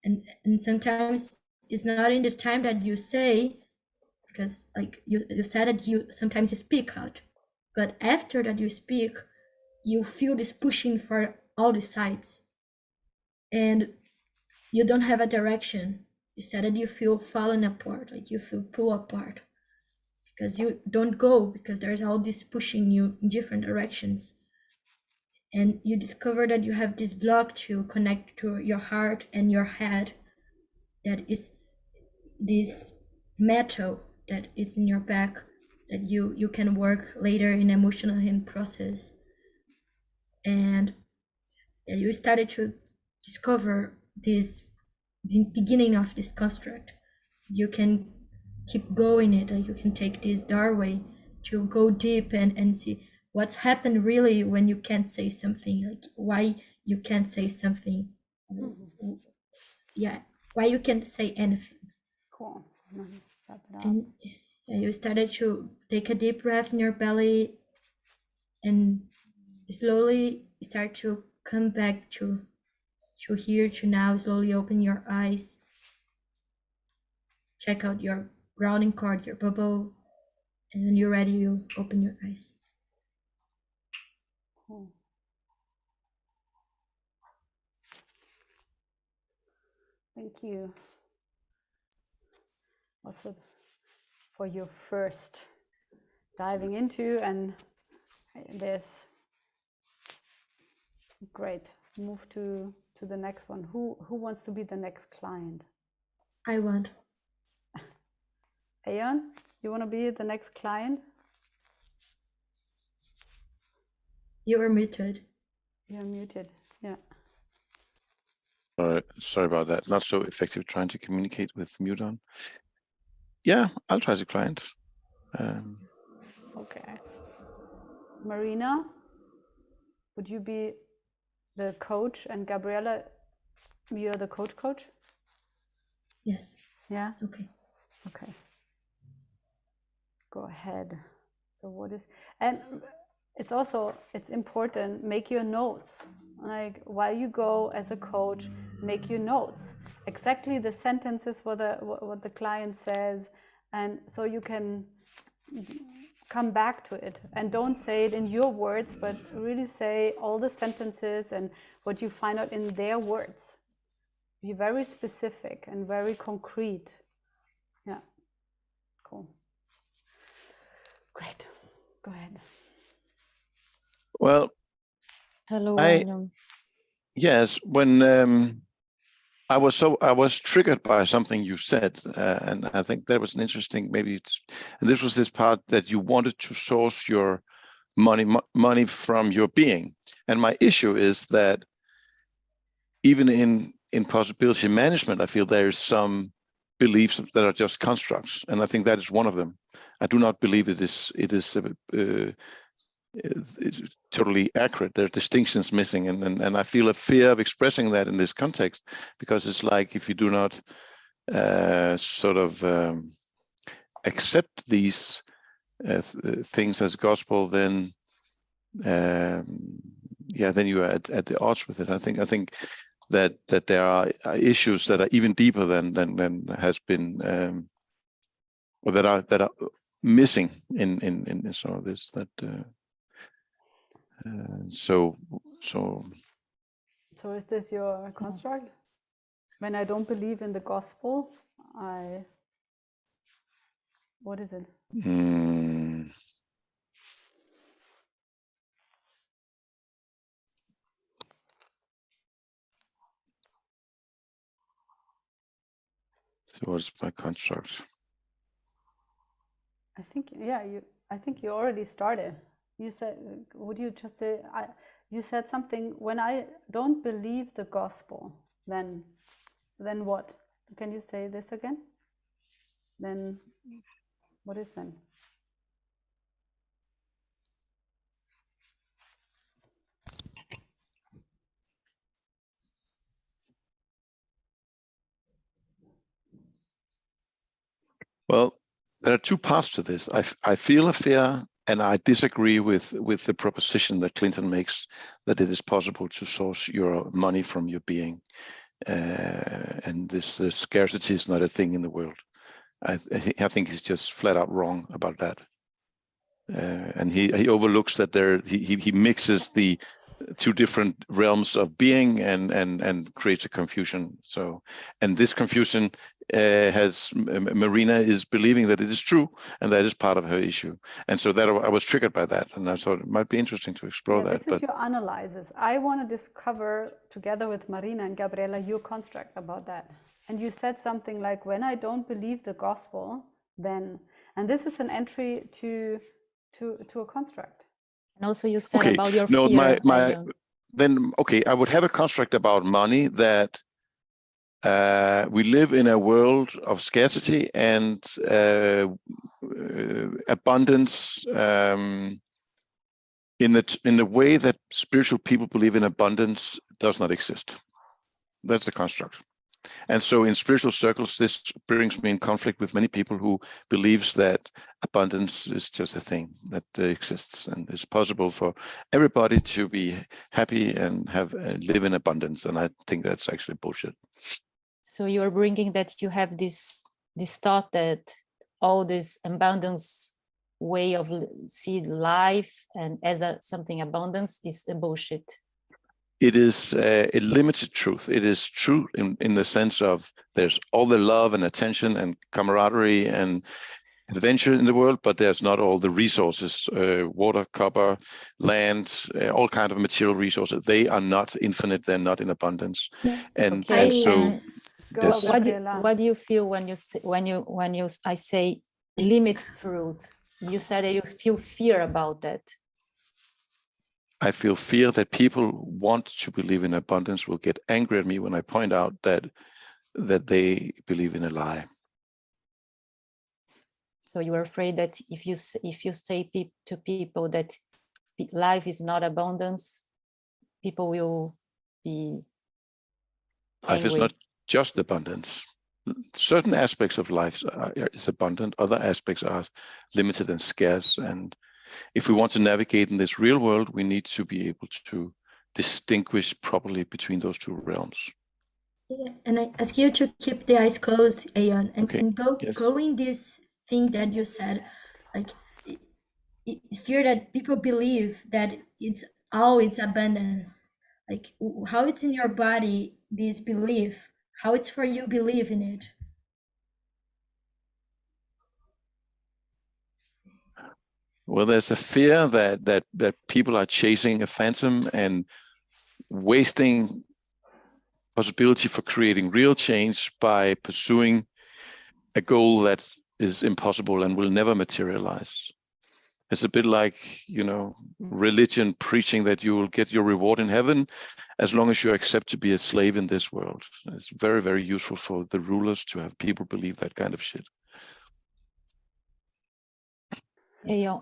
and sometimes it's not in the time that you say, because like you said that you sometimes you speak out, but after that you speak, you feel this pushing for all the sides, and you don't have a direction. You said that you feel falling apart, like you feel pulled apart, because you don't go, because there's all this pushing you in different directions, and you discover that you have this block to connect to your heart and your head, that is this metal that it's in your back, that you can work later in emotional healing process, and you started to discover this, the beginning of this construct. You can keep going it, you can take this doorway to go deep and see what's happened really when you can't say something, like why you can't say something. Yeah, why you can't say anything. Cool. Wrap it up. And you started to take a deep breath in your belly and slowly start to come back to here, to now. Slowly open your eyes. Check out your grounding cord, your bubble. And when you're ready, you open your eyes. Cool. Thank you. Also for your first diving into, and this great. Move to the next one. Who wants to be the next client? I want. Aeon, you want to be the next client? You are muted. You're muted. Yeah. Sorry about that. Not so effective trying to communicate with mute on. Yeah, I'll try the client. Okay. Marina, would you be the coach, and Gabriella, You're the coach? Yes. Yeah? Okay. Okay. Go ahead. So what is, and it's important, make your notes. Like while you go as a coach, make your notes. Exactly the sentences what the client says, and so you can come back to it, and don't say it in your words, but really say all the sentences and what you find out in their words. Be very specific and very concrete. Yeah, cool. Great. Go ahead. Well, Hello, yes, when I was triggered by something you said, and I think that was an interesting, and this was this part that you wanted to source your money from your being. And my issue is that even in possibility management, I feel there is some beliefs that are just constructs, and I think that is one of them. I do not believe it's totally accurate. There are distinctions missing, and I feel a fear of expressing that in this context, because it's like if you do not accept these things as gospel, then then you are at the odds with it. I think that there are issues that are even deeper than has been or that are missing in some of this. So is this your construct? When I don't believe in the gospel, what is it? So what's my construct? I think you already started. You said, would you just say, you said something, when I don't believe the gospel, then what? Can you say this again? Then what is then? Well, there are two parts to this. I feel a fear, and I disagree with the proposition that Clinton makes, that it is possible to source your money from your being, and this scarcity is not a thing in the world. I think he's just flat out wrong about that, and he overlooks that he mixes the two different realms of being and creates a confusion. So, and this confusion Marina is believing that it is true, and that is part of her issue. And so that I was triggered by that, and I thought it might be interesting to explore that. This is your analysis. I want to discover together with Marina and Gabriela your construct about that. And you said something like, when I don't believe the gospel, then, and this is an entry to a construct. And also you said about your fear. I would have a construct about money that we live in a world of scarcity and abundance in the way that spiritual people believe in abundance does not exist. That's the construct. And so in spiritual circles, this brings me in conflict with many people who believes that abundance is just a thing that exists, and it's possible for everybody to be happy and live in abundance. And I think that's actually bullshit. So you are bringing that you have this thought that all this abundance way of see life and as something abundance is a bullshit. It is a limited truth. It is true in the sense of there's all the love and attention and camaraderie and adventure in the world, but there's not all the resources, water, copper, land, all kind of material resources. They are not infinite. They're not in abundance. And so yes. What do you feel when I say limits truth? You said that you feel fear about that. I feel fear that people want to believe in abundance will get angry at me when I point out that they believe in a lie. So you are afraid that if you say to people that life is not abundance, people will be Life is anyway. not just abundance. Certain aspects of life is abundant, other aspects are limited and scarce. And if we want to navigate in this real world, we need to be able to distinguish properly between those two realms. Yeah, and I ask you to keep the eyes closed, Ayan, Okay, and yes. go in this thing that you said, like fear that people believe that it's abundance, like how it's in your body, this belief, how it's for you believe in it. Well, there's a fear that people are chasing a phantom and wasting possibility for creating real change by pursuing a goal that is impossible and will never materialize. It's a bit like, religion preaching that you will get your reward in heaven as long as you accept to be a slave in this world. It's very, very useful for the rulers to have people believe that kind of shit. Yeah,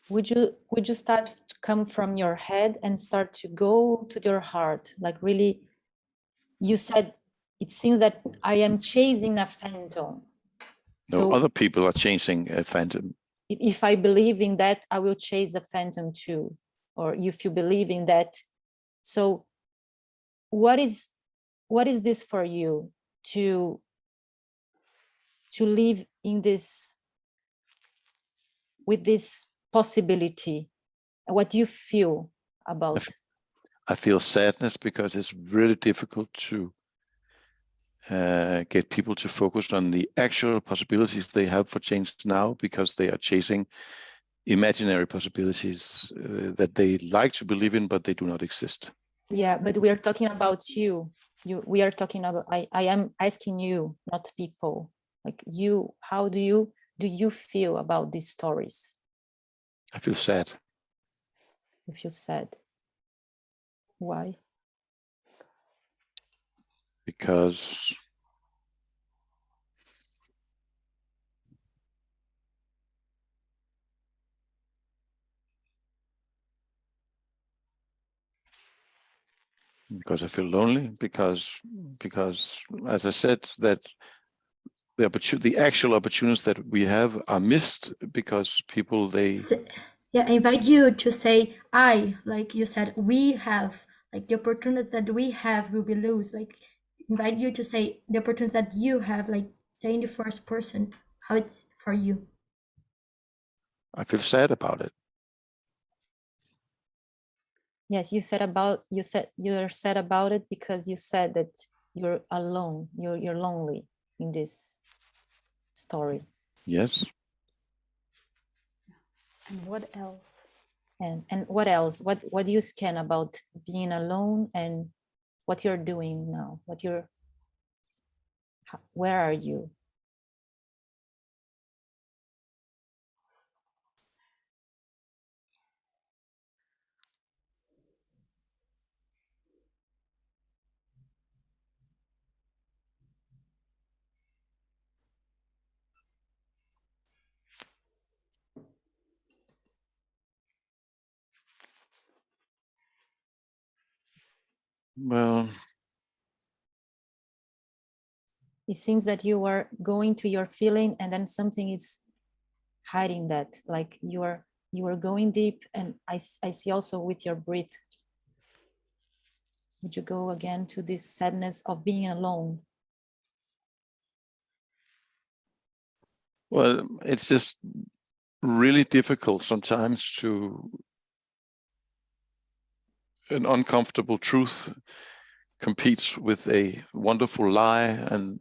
would you start to come from your head and start to go to your heart? Like really, you said, it seems that I am chasing a phantom. No, So other people are chasing a phantom. if I believe in that, I will chase a phantom too. Or if you believe in that. So what is this for you to live in this, with this possibility? What do you feel about? I feel sadness because it's really difficult to get people to focus on the actual possibilities they have for change now, because they are chasing imaginary possibilities that they like to believe in, but they do not exist. Yeah, but we are talking about you. We are talking about, I am asking you, not people. Like you, how do you feel about these stories? I feel sad. You feel sad. Why? Because I feel lonely, because as I said, that the actual opportunities that we have are missed because people Yeah, I invite you to say I, like you said, we have, like the opportunities that we have will be lose. Like invite you to say the opportunities that you have, like say in the first person how it's for you. I feel sad about it. Yes, you're sad about it because you said that you're alone, you're lonely in this story. Yes. And what else? And what else? What do you scan about being alone and what you're doing now? Where are you? Well, It seems that you are going to your feeling and then something is hiding that, like you are going deep, and I see also with your breath. Would you go again to this sadness of being alone? well, it's just really difficult sometimes an uncomfortable truth competes with a wonderful lie, and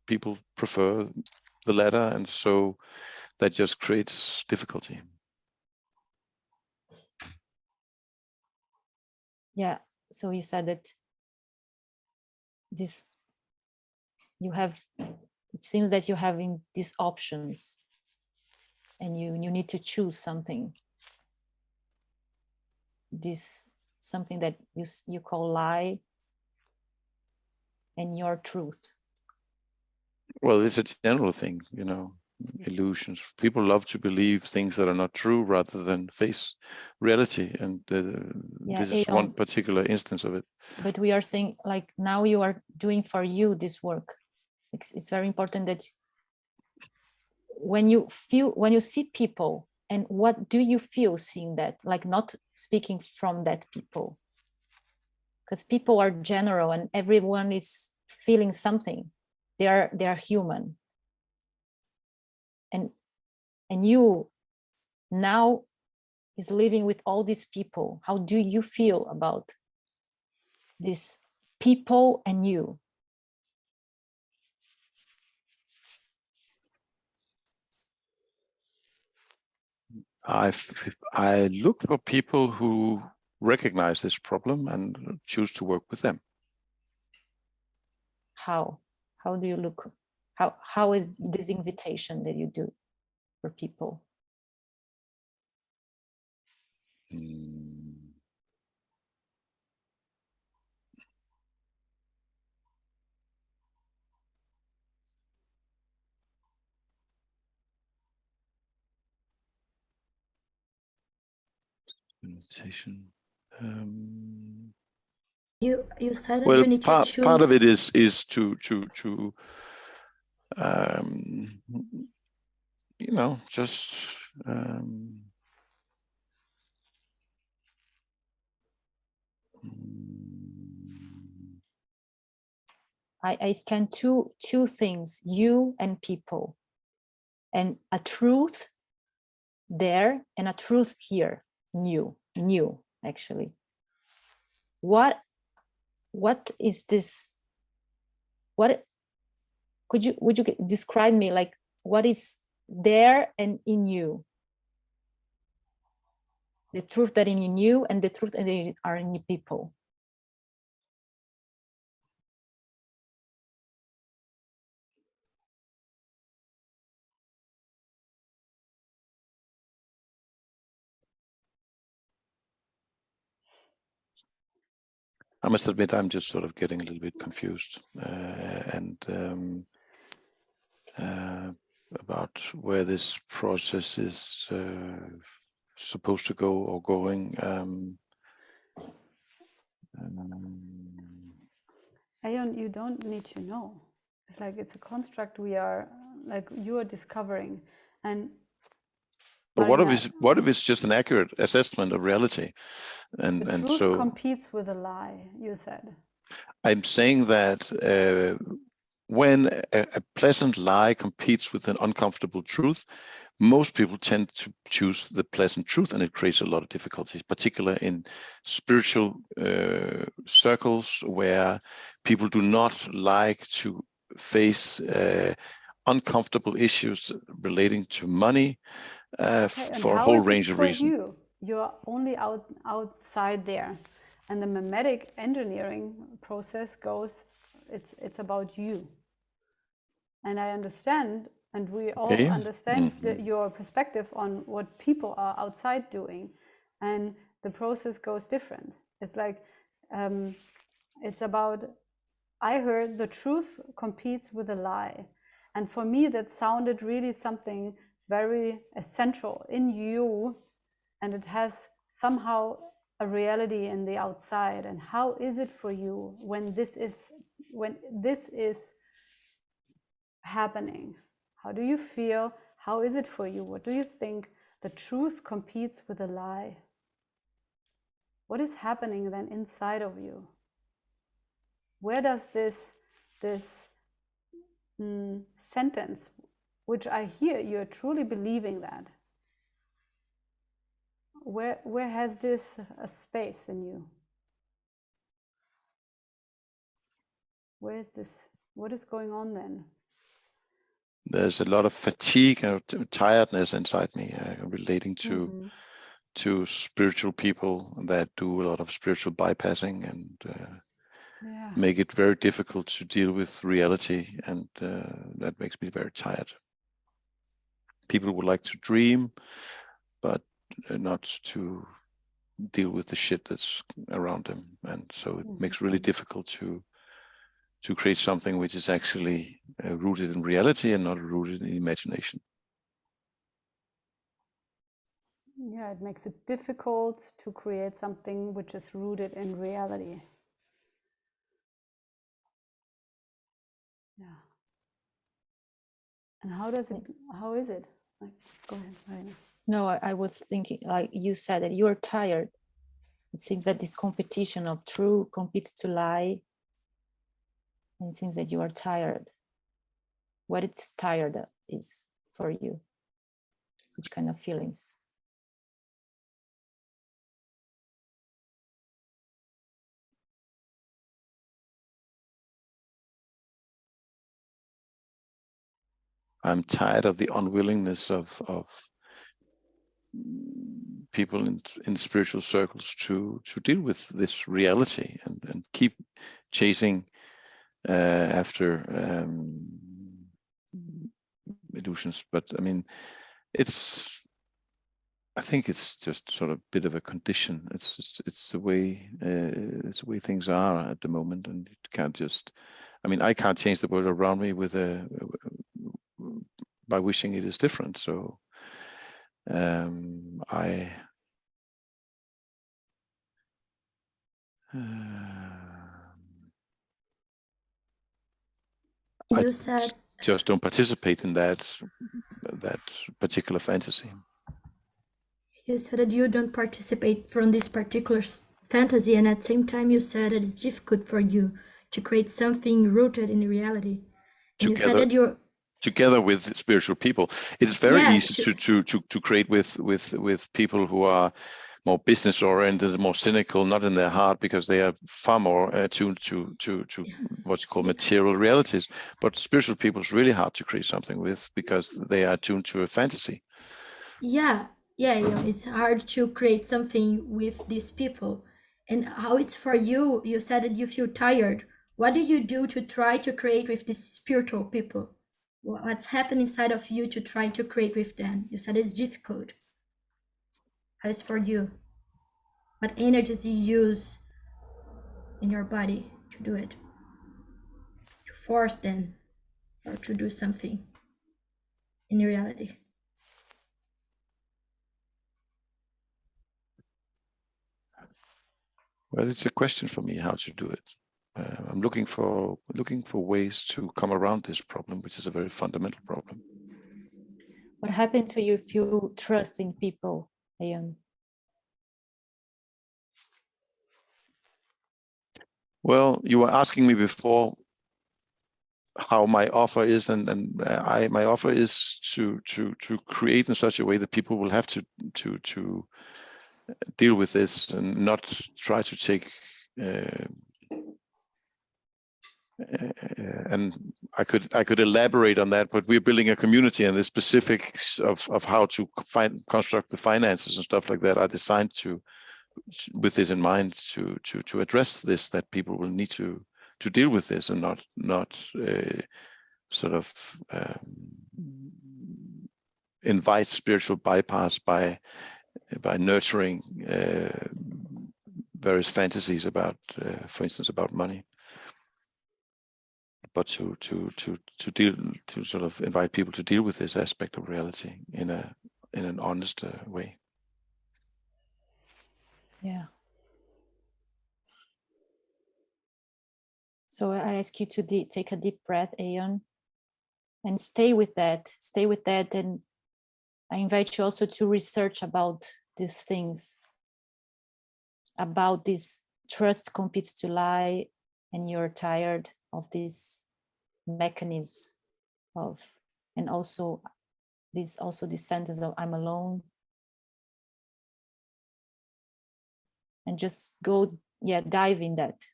people prefer the latter, and so that just creates difficulty. Yeah, so you said that this, it seems that you have in these options and you need to choose something. This something that you call lie and your truth. Well, it's a general thing, illusions. People love to believe things that are not true rather than face reality, and this is one particular instance of it. But we are saying, like, now you are doing for you this work. It's very important that when you see people, and what do you feel seeing that, like, not speaking from that people, because people are general and everyone is feeling something. They are human, and you now is living with all these people. How do you feel about these people and you? I look for people who recognize this problem and choose to work with them. How do you look? How is this invitation that you do for people? Invitation. You said that Well, you need to choose. part of it is to you know, just I scan two things, you and people, and a truth there and a truth here, new actually. What is this? What would you describe me, like, what is there and in you? The truth that in you and the truth that are in you people. I must admit, I'm just sort of getting a little bit confused about where this process is supposed to go or going. Ayon, you don't need to know. It's like it's a construct we are, like, you are discovering. And but what if it's just an accurate assessment of reality? And the truth so competes with a lie, you said. I'm saying that when a pleasant lie competes with an uncomfortable truth, most people tend to choose the pleasant truth, and it creates a lot of difficulties, particularly in spiritual circles where people do not like to face uncomfortable issues relating to money for a whole range of reasons. You're only outside there, and the mimetic engineering process goes. It's about you, and I understand, and we all understand your perspective on what people are outside doing, and the process goes different. It's like it's about. I heard the truth competes with a lie, and for me that sounded really something very essential in you, and it has somehow a reality in the outside. And how is it for you when this is happening? How do you feel? How is it for you? What do you think? The truth competes with a lie. What is happening then inside of you? Where does this sentence, which I hear, you're truly believing that, where has this a space in you? Where is this? What is going on then? There's a lot of fatigue and tiredness inside me relating to spiritual people that do a lot of spiritual bypassing and make it very difficult to deal with reality, and that makes me very tired. People would like to dream, but not to deal with the shit that's around them, and so it makes it really difficult to to create something which is actually rooted in reality and not rooted in imagination. Yeah, it makes it difficult to create something which is rooted in reality. Yeah. And how is it? Like, go ahead, Marina. No, I was thinking, like you said, that you're tired. It seems that this competition of true competes to lie. And it seems that you are tired. What it's tired of is for you? Which kind of feelings? I'm tired of the unwillingness of people in spiritual circles to deal with this reality and keep chasing after illusions. But I mean, I think it's just sort of a bit of a condition. It's the way things are at the moment, and you can't just. I mean, I can't change the world around me by wishing it is different. So I You said just don't participate in that particular fantasy. You said that you don't participate from this particular fantasy, and at the same time you said that it's difficult for you to create something rooted in reality. And you said that you're together with spiritual people. It's very easy to create with people who are more business oriented, more cynical, not in their heart, because they are far more attuned to what you call material realities. But spiritual people is really hard to create something with because they are attuned to a fantasy. Yeah, it's hard to create something with these people. And how it's for you, you said that you feel tired. What do you do to try to create with these spiritual people? What's happened inside of you to try to create with them? You said it's difficult. How is for you? What energies you use in your body to do it? To force them or to do something in reality? Well, it's a question for me how to do it. I'm looking for ways to come around this problem, which is a very fundamental problem. What happened to you if you trust in people, Ian? Well, you were asking me before how my offer is, and my offer is to create in such a way that people will have to deal with this and not try to take. And I could elaborate on that, but we're building a community, and the specifics of how to construct the finances and stuff like that are designed with this in mind to address this, that people will need to deal with this and not sort of invite spiritual bypass by nurturing various fantasies about, for instance, about money. But to sort of invite people to deal with this aspect of reality in an honest way. Yeah. So I ask you to take a deep breath, Aeon, and stay with that. Stay with that, and I invite you also to research about these things, about this trust competes to lie, and you're tired of these mechanisms of, and also this sentence of I'm alone. And just go, dive in that.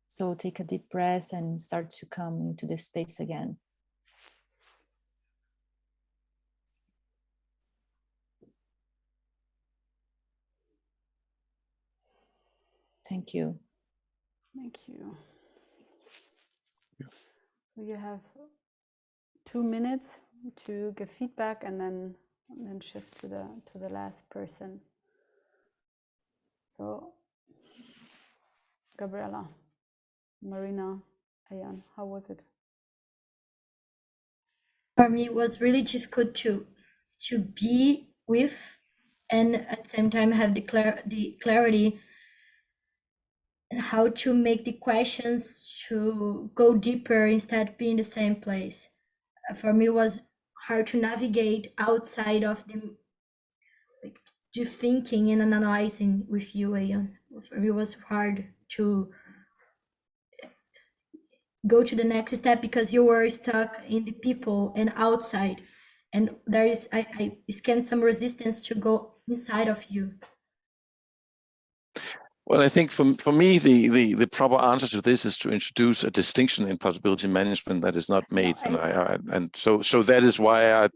So take a deep breath and start to come into this space again. Thank you. Thank you. So you have 2 minutes to give feedback, and then shift to the last person. So Gabriella, Marina, Ayan, how was it? For me, it was really difficult to be with, and at the same time have the clarity and how to make the questions to go deeper instead of being in the same place. For me, it was hard to navigate outside of the thinking and analyzing with you, Ayan. For me, it was hard to go to the next step because you were stuck in the people and outside, and there is I scanned some resistance to go inside of you. Well, I think for me, the proper answer to this is to introduce a distinction in possibility management that is not made, and so that is why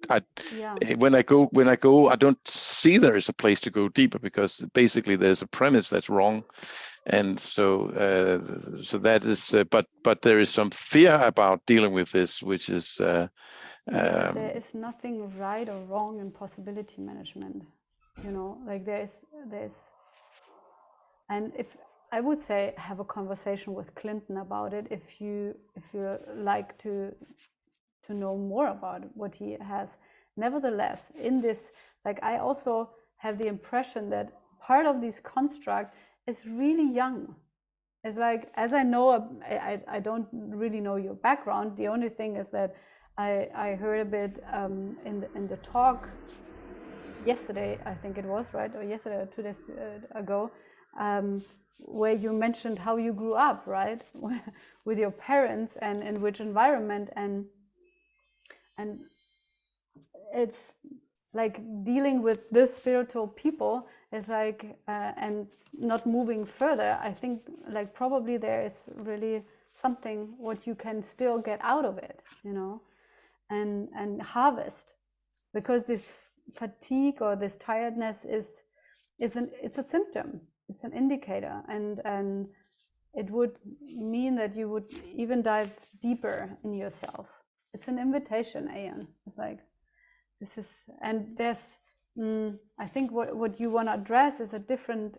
when I go, I don't see there is a place to go deeper, because basically there's a premise that's wrong, and so that is. But there is some fear about dealing with this, which is. There is nothing right or wrong in possibility management, like there's. And if I would say have a conversation with Clinton about it, if you like to know more about what he has. Nevertheless, in this, like I also have the impression that part of this construct is really young. It's like, as I know, I don't really know your background. The only thing is that I heard a bit in the talk yesterday, I think it was, right, or yesterday or 2 days ago. Where you mentioned how you grew up, right, with your parents and in which environment, and it's like dealing with this spiritual people is like and not moving further. I think like probably there is really something what you can still get out of it, and harvest, because this fatigue or this tiredness it's a symptom. It's an indicator, and it would mean that you would even dive deeper in yourself. It's an invitation, Ayan. It's like, this is, and there's, I think what you want to address is a different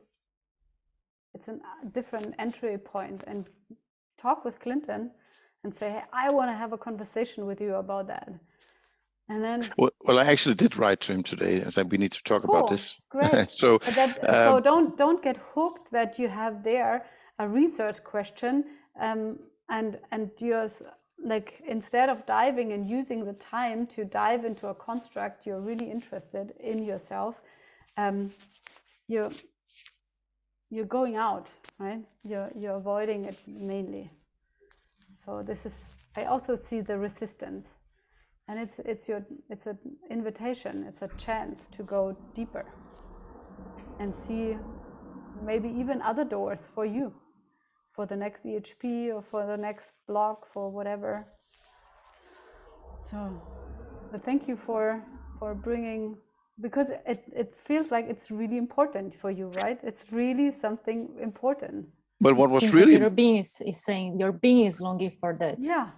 entry point, and talk with Clinton and say, hey, I want to have a conversation with you about that. And then, well, I actually did write to him today. I said we need to talk about this. Great. So don't get hooked that you have there a research question, and you're like, instead of diving and using the time to dive into a construct you're really interested in yourself, you're going out, right? You're avoiding it mainly. So this is, I also see the resistance. And it's an invitation, it's a chance to go deeper and see maybe even other doors for you, for the next EHP or for the next blog, for whatever. So, but thank you for bringing, because it feels like it's really important for you, right? It's really something important. But what was really, your being is saying, your being is longing for that. Yeah.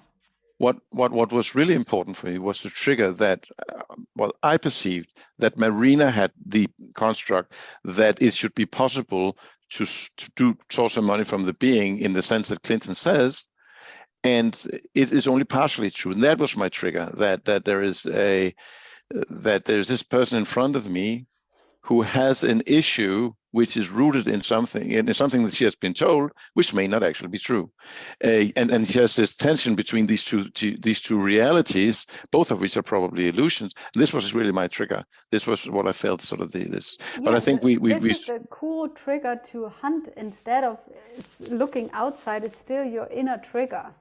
What was really important for me was to trigger that, I perceived that Marina had the construct that it should be possible to do source of money from the being, in the sense that Clinton says, and it is only partially true. And that was my trigger, that there is this person in front of me who has an issue which is rooted in something that she has been told, which may not actually be true, and she has this tension between these two realities, both of which are probably illusions. And this was really my trigger. This was what I felt, sort of this. Yeah, but I think this is a cool trigger to hunt instead of looking outside. It's still your inner trigger.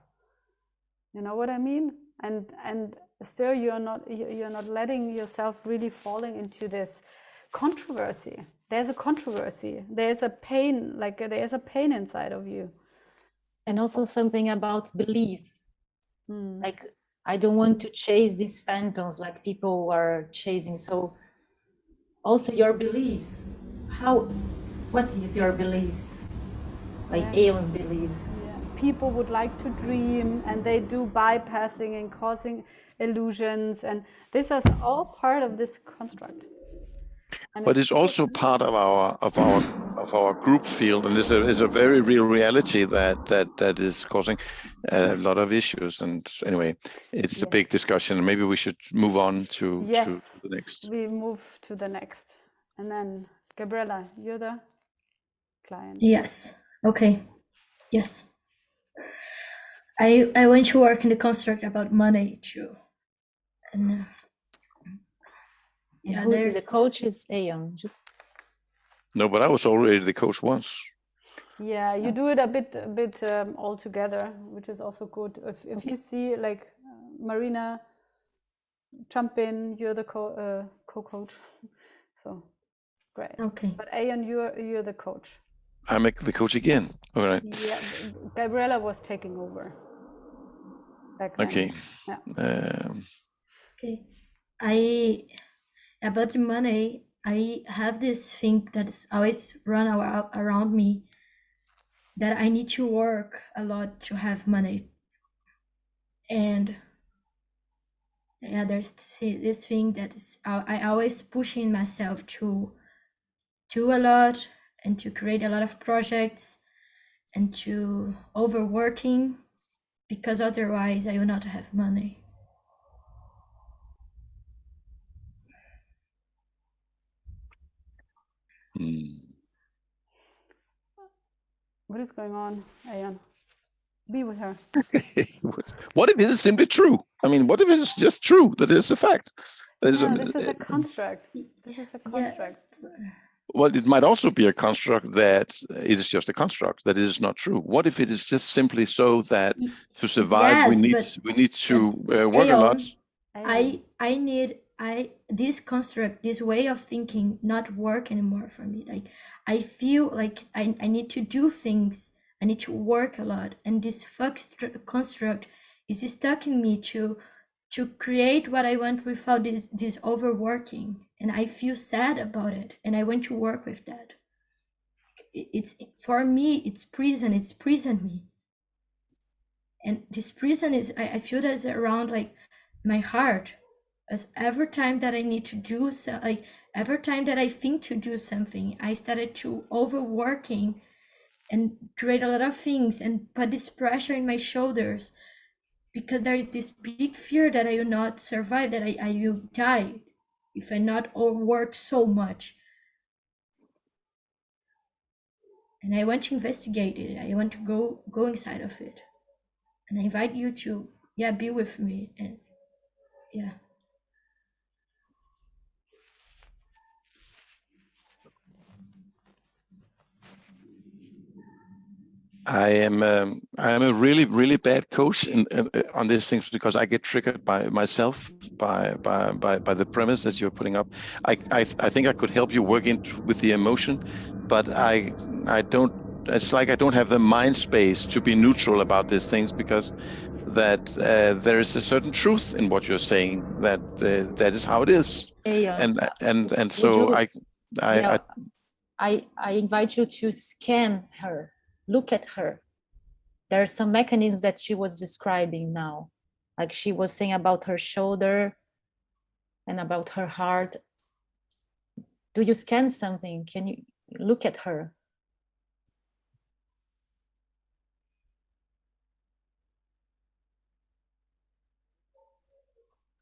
You know what I mean? And still you're not letting yourself really falling into this controversy. There's a controversy. There's a pain, like there's a pain inside of you. And also something about belief. Like, I don't want to chase these phantoms like people are chasing. So also your beliefs. What is your beliefs? Like Aeon's beliefs. Yeah. People would like to dream, and they do bypassing and causing illusions. And this is all part of this construct. But it's also part of of our group field, and this is a very real reality that is causing a lot of issues. And anyway, it's a Yes. big discussion. Maybe we should move on to Yes, the next. we move to the next. And then, Gabriela, you're the client. Yes. Okay. Yes. I went to work in the construct about money too. And yeah, Who the there's coach is Aeon. Just No, but I was already the coach once. Yeah, you do it a bit all together, which is also good. If you see like Marina jump in, you're the co-coach. So great. okay. But Ayan, you're the coach. I make the coach again. All right. Yeah, Gabriela was taking over back then. Okay. Yeah. Okay. I about the money, I have this thing that is always run around me, that I need to work a lot to have money. And yeah, there's this thing that is I always pushing myself to do a lot and to create a lot of projects and to overworking, because otherwise I will not have money. What is going on, Ayan? Be with her. What if it is simply true? I mean, what if it is just true that it's a fact? This is a construct. This is a construct. Well, it might also be a construct that it is just a construct, that it is not true. What if it is just simply so that to survive Yes, we need to work a lot? This construct, this way of thinking not work anymore for me. Like I feel like I need to do things, I need to work a lot, and this construct is stuck in me to create what I want without this overworking, and I feel sad about it, and I want to work with that. It's for me, it's prison. It's prison me, and this prison is I feel that it's around like my heart. As every time that I need to do so, like every time that I think to do something, I started to overworking and create a lot of things and put this pressure in my shoulders, because there is this big fear that I will not survive, that I will die if I not overwork so much. And I want to investigate it. I want to go inside of it. And I invite you to be with me. And yeah. I am a really bad coach on these things, because I get triggered by myself, by the premise that you're putting up. I think I could help you work with the emotion, but I don't. It's like I don't have the mind space to be neutral about these things, because that there is a certain truth in what you're saying, that that is how it is. Aeon, And so I invite you to scan her. Look at her. There are some mechanisms that she was describing now, like she was saying about her shoulder and about her heart. Do you scan something? Can you look at her?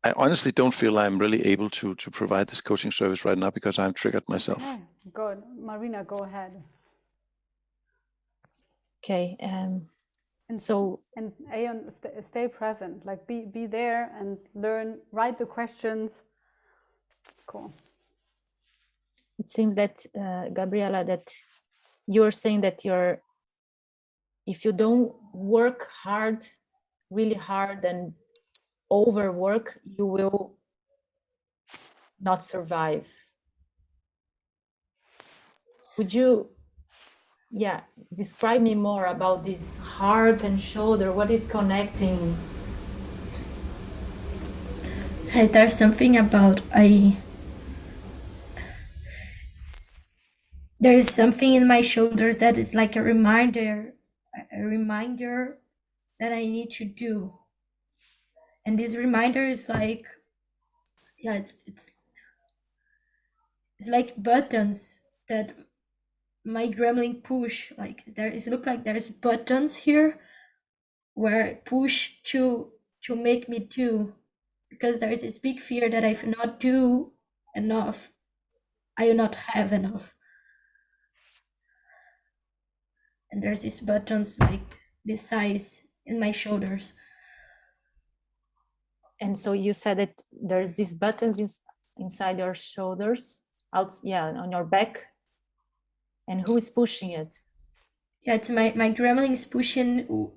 I honestly don't feel I'm really able to provide this coaching service right now, because I'm triggered myself. Okay, good. Marina, go ahead. Okay. And Aeon, stay present, like be there and learn, write the questions. Cool. It seems that Gabriela, that you're saying that if you don't work hard, really hard, and overwork, you will not survive. Would you describe me more about this heart and shoulder? What is connecting? Is there something about there is something in my shoulders that is like a reminder that I need to do. And this reminder is like, it's like buttons that my gremlin push, like it look like there's buttons here where I push to make me do, because there's this big fear that if I not do enough, I will not have enough. And there's these buttons like this size in my shoulders. And so you said that there's these buttons inside your shoulders, on your back. And who is pushing it? Yeah, it's my gremlin is pushing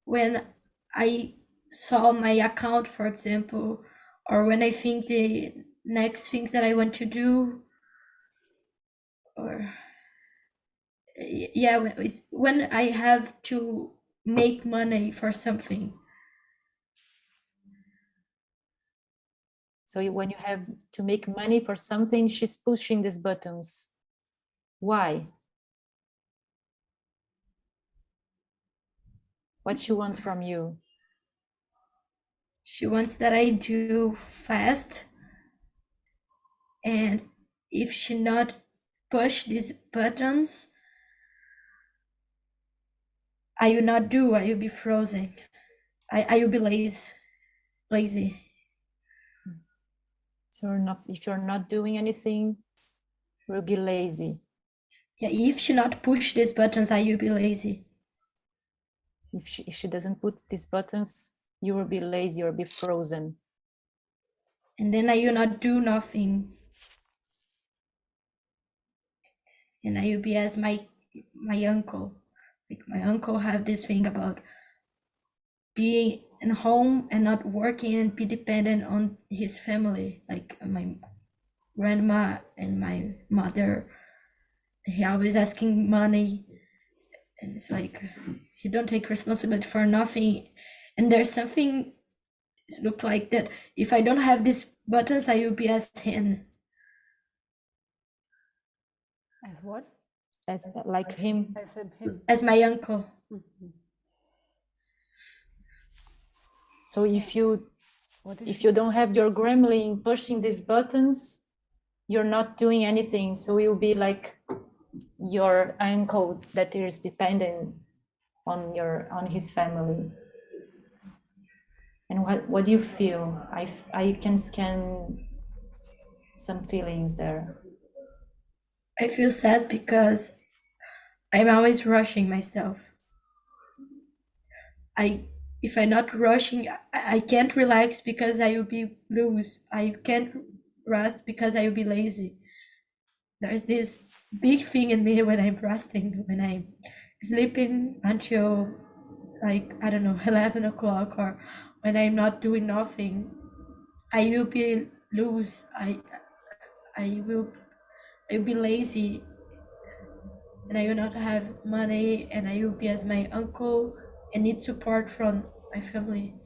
when I saw my account, for example, or when I think the next things that I want to do, or yeah, when I have to make money for something. So when you have to make money for something, she's pushing these buttons. Why? What she wants from you? She wants that I do fast, and if she not push these buttons, I will not do. I will be frozen. I will be lazy. So if you're not doing anything, you'll be lazy. Yeah, if she not push these buttons, I will be lazy. If she doesn't put these buttons, you will be lazy or be frozen. And then I will not do nothing. And I will be as my uncle. Like my uncle have this thing about being in home and not working and be dependent on his family, like my grandma and my mother. He always asking money, and it's like he don't take responsibility for nothing. And there's something look like that if I don't have these buttons, I will be as him. As what? As like him. As him. As my uncle. Mm-hmm. So if you don't have your gremlin pushing these buttons, you're not doing anything. So you'll be like your uncle that is dependent on his family. And what do you feel? I can scan some feelings there. I feel sad because I'm always rushing myself. If I'm not rushing, I can't relax because I will be loose. I can't rest because I will be lazy. There's this big thing in me when I'm resting, when I'm sleeping until like, I don't know, 11 o'clock, or when I'm not doing nothing, I will be loose. I will be lazy, and I will not have money, and I will be as my uncle and need support from my family.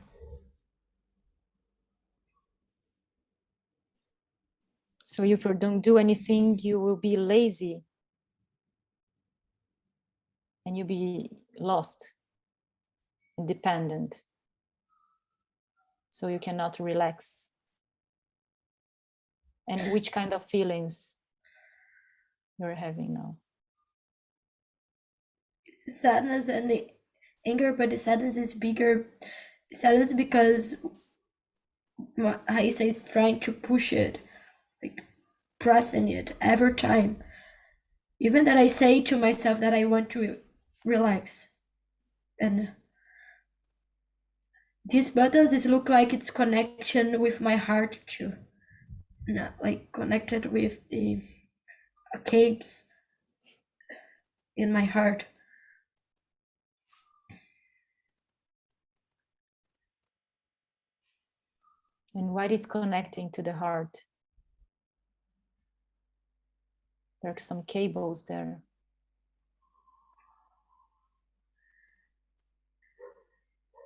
So if you don't do anything, you will be lazy and you'll be lost, independent. So you cannot relax. And which kind of feelings you're having now? It's the sadness and the anger, but the sadness is bigger. Sadness because I say it's trying to push it, like pressing it every time. Even that I say to myself that I want to relax, and these buttons look like it's connection with my heart too, not like connected with the caves in my heart. And what is connecting to the heart? There are some cables there.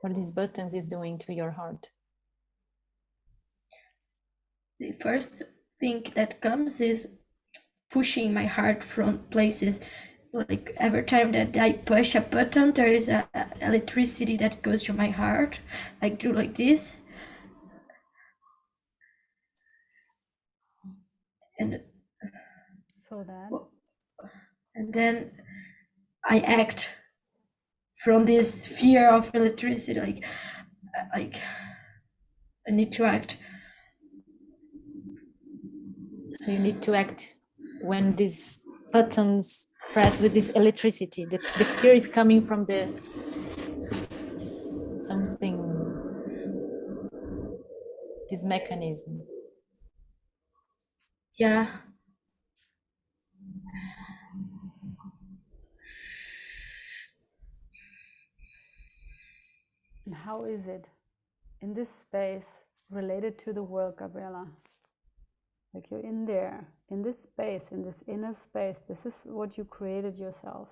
What these buttons is doing to your heart? The first thing that comes is pushing my heart from places. Like every time that I push a button, there is a electricity that goes to my heart. I do like this, and So that. and then I act from this fear of electricity, like I need to act. So you need to act when these buttons press with this electricity. The fear is coming from the something, this mechanism. Yeah. And how is it in this space related to the work, Gabriela? Like you're in there, in this space, in this inner space. This is what you created yourself.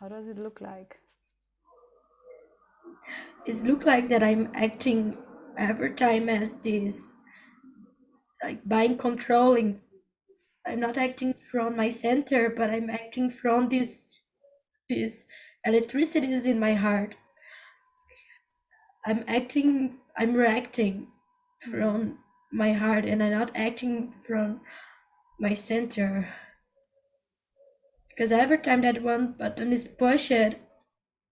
How does it look like? It looks like that I'm acting every time as this, like by controlling. I'm not acting from my center, but I'm acting from this electricity is in my heart. I'm reacting from my heart, and I'm not acting from my center. Because every time that one button is pushed,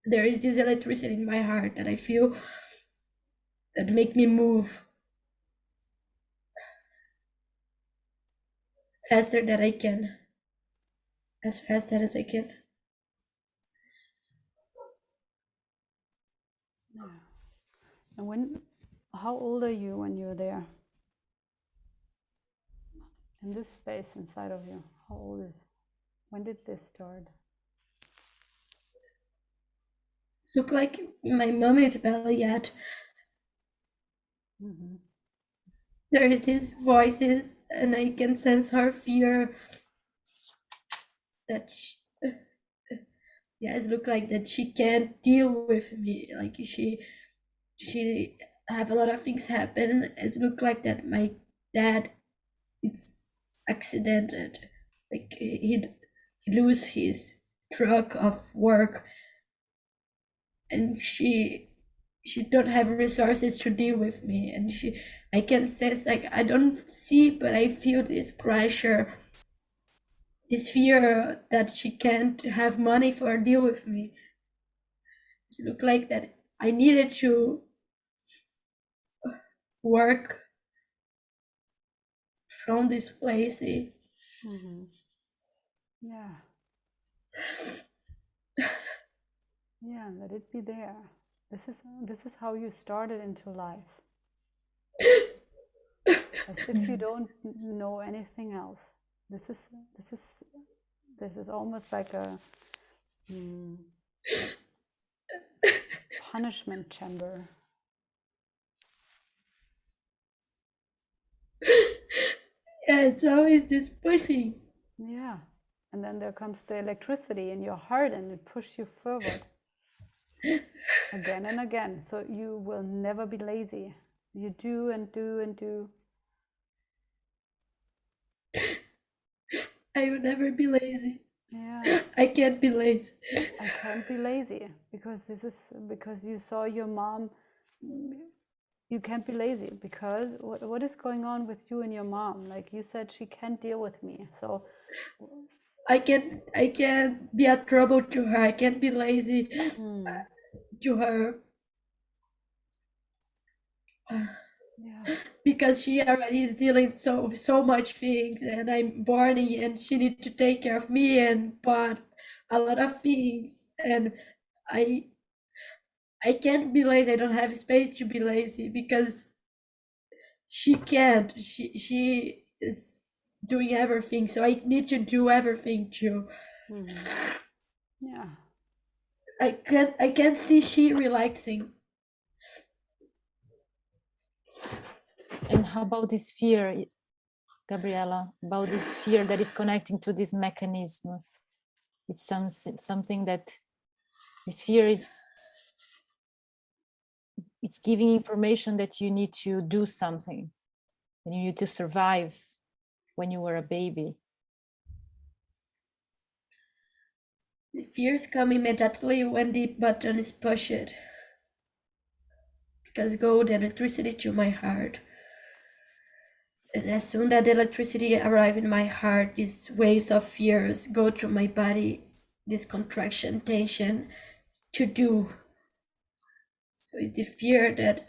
there is this electricity in my heart that I feel that make me move faster than I can, as fast as I can. And how old are you when you're there? In this space inside of you, how old is it? When did this start? Look like my mommy's belly yet. Mm-hmm. There is these voices, and I can sense her fear that it look like that she can't deal with me. Like she have a lot of things happen. It look like that my dad it's accidented. Like he lose his truck of work, and she don't have resources to deal with me, and I can sense, like, I don't see, but I feel this pressure, this fear that she can't have money for deal with me. It looked like that I needed to work from this place. Mm-hmm. Yeah. Yeah, let it be there. This is how you started into life. As if you don't know anything else. This is almost like a punishment chamber. Yeah, it's always this pushing. Yeah. And then there comes the electricity in your heart, and it pushes you forward again and again. So you will never be lazy. You do and do and do. I will never be lazy. Yeah. I can't be lazy. I can't be lazy because you saw your mom. You can't be lazy because what is going on with you and your mom? Like you said, she can't deal with me. So I can't be a trouble to her. I can't be lazy to her. Yeah. Because she already is dealing so much things, and I'm born, and she needs to take care of me and but a lot of things, and I can't be lazy. I don't have space to be lazy because she can't. She is doing everything, so I need to do everything too. Yeah. I can't see she relaxing. And how about this fear, Gabriela, about this fear that is connecting to this mechanism? It's something that this fear is, it's giving information that you need to do something and you need to survive when you were a baby. The fears come immediately when the button is pushed, because go the electricity to my heart. And as soon that the electricity arrive in my heart, these waves of fears go through my body, this contraction, tension to do. So it's the fear that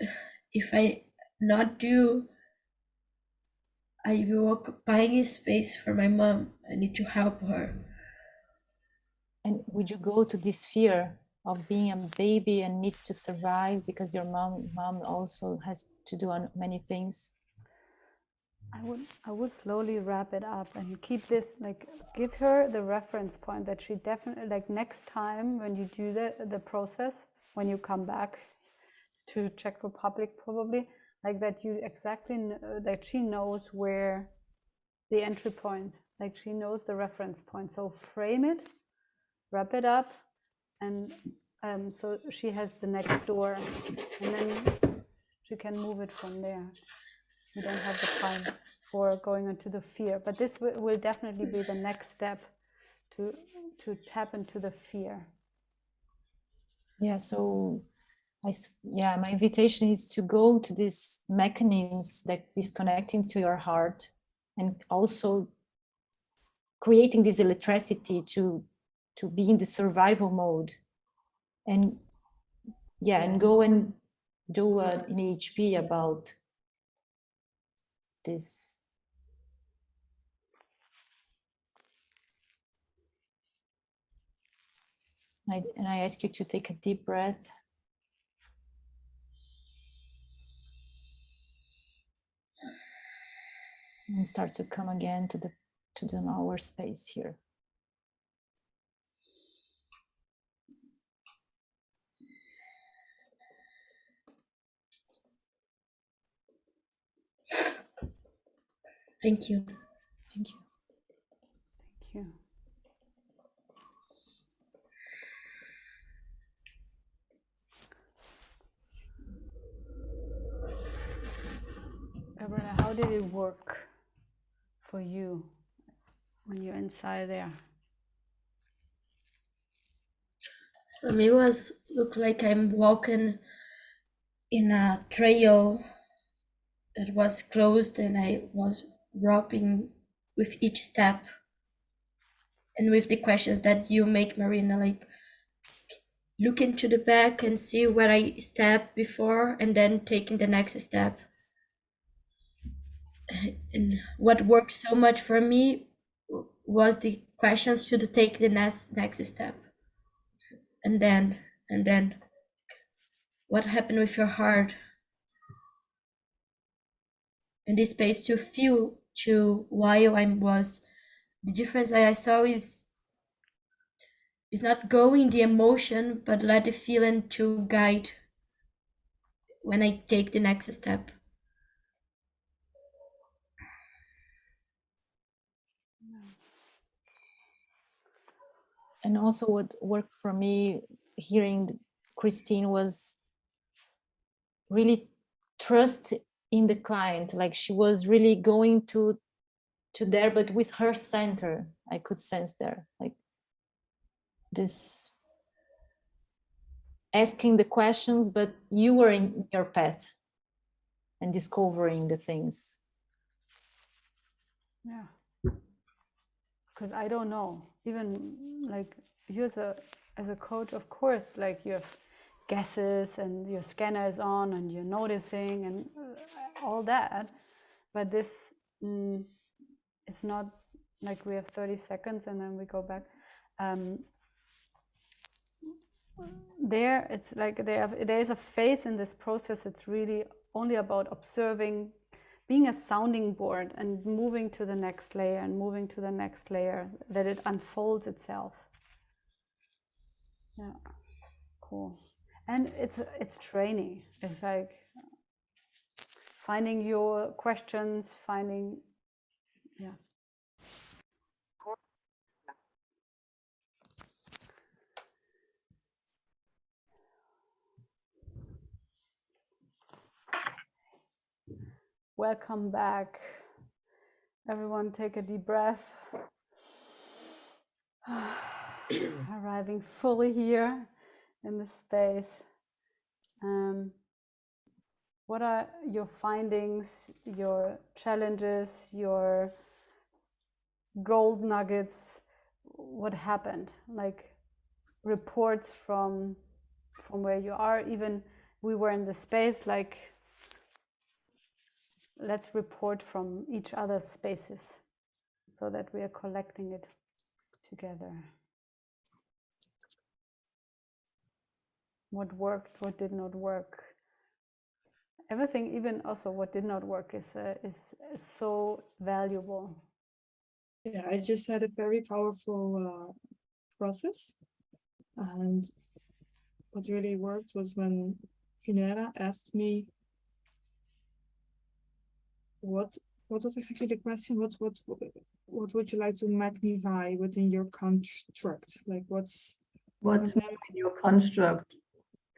if I not do, I will occupying a space for my mom. I need to help her. And would you go to this fear of being a baby and needs to survive because your mom also has to do many things? I would slowly wrap it up and keep this, like, give her the reference point that she definitely, like, next time when you do the process, when you come back to Czech Republic, probably, like, that you exactly that she knows where the entry point, like, she knows the reference point. So frame it, wrap it up, and so she has the next door, and then she can move it from there. You don't have the time for going into the fear, but this will definitely be the next step to tap into the fear. Yeah, so my invitation is to go to these mechanisms that is connecting to your heart and also creating this electricity to be in the survival mode, and and go and do an HP about this. And I ask you to take a deep breath. And start to come again to the our space here. Thank you. Thank you. Thank you. Gabriela, how did it work for you when you're inside there? For me, it was look like I'm walking in a trail that was closed, and I was wrapping with each step, and with the questions that you make, Marina, like look into the back and see where I stepped before, and then taking the next step. And what worked so much for me was the questions to take the next step, and then what happened with your heart, and the space to feel to while I was. The difference that I saw is not going the emotion, but let the feeling to guide when I take the next step. And also what worked for me hearing Christine was really trust in the client. Like she was really going to there, but with her center, I could sense there, like this asking the questions, but you were in your path and discovering the things. Yeah. Because I don't know, even like you as a coach, of course, like you have guesses and your scanner is on and you're noticing and all that, but this it's not like we have 30 seconds and then we go back. There it's like there is a phase in this process. It's really only about observing, being a sounding board and moving to the next layer and moving to the next layer, that it unfolds itself. Yeah, cool. And it's training. It's like finding your questions, finding, yeah. Welcome back. Everyone take a deep breath. Arriving fully here in the space. what are your findings, your challenges, your gold nuggets? What happened? Like reports from where you are. Even we were in the space, like let's report from each other's spaces so that we are collecting it together. What worked, what did not work. Everything, even also what did not work, is so valuable. Yeah, I just had a very powerful process, and what really worked was when Finera asked me what was exactly the question. What would you like to magnify within your construct? Like what's in your construct,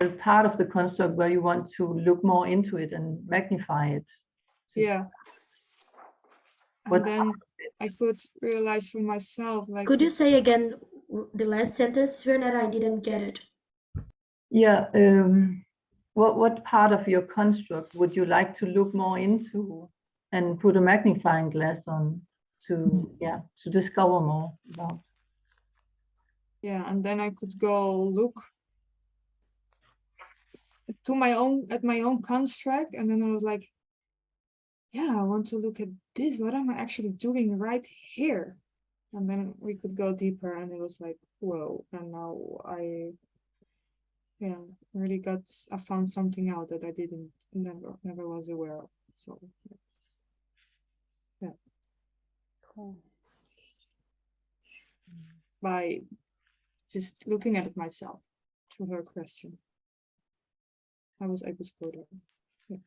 a part of the construct where you want to look more into it and magnify it? Yeah. What And then I could realize for myself, like, Could you say again the last sentence, Renata? I didn't get it. Yeah, what part of your construct would you like to look more into and put a magnifying glass on to discover more about? yeah, and then I could go look to my own construct, and then I was like, yeah, I want to look at this. What am I actually doing right here? And then we could go deeper, and it was like, whoa. And now I really I found something out that I never was aware of. So yeah. Cool. By just looking at it myself, to her question, I was able to go there. Yeah.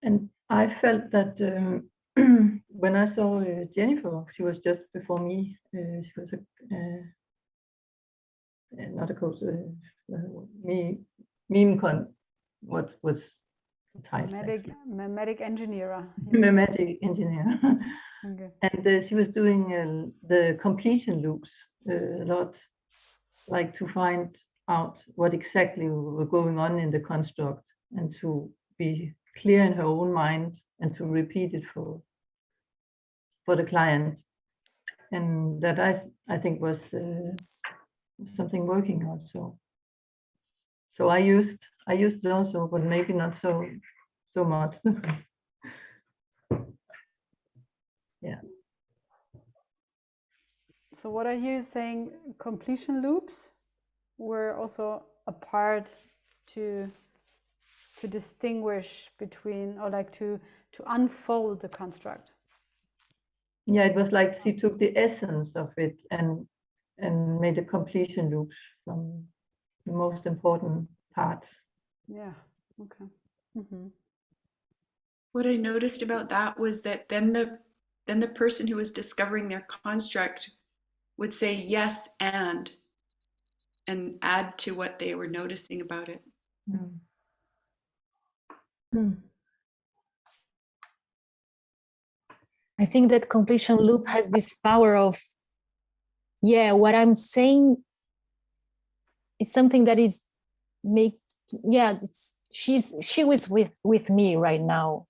And I felt that when I saw Jennifer, she was just before me. She was not a coach, meme what was the title? Memetic engineer. Memetic engineer. Okay. And she was doing the completion loops a lot, like to find out what exactly were going on in the construct and to be clear in her own mind and to repeat it for the client. And that I think was something working also. So I used it also, but maybe not so much. Yeah. So what I hear you saying, completion loops were also a part to distinguish between, or like to unfold the construct. Yeah, it was like she took the essence of it and made a completion loops from the most important parts. Yeah. Okay. Mm-hmm. What I noticed about that was that then the person who was discovering their construct would say yes and add to what they were noticing about it. Mm. I think that completion loop has this power of, what I'm saying is something that is she was with me right now.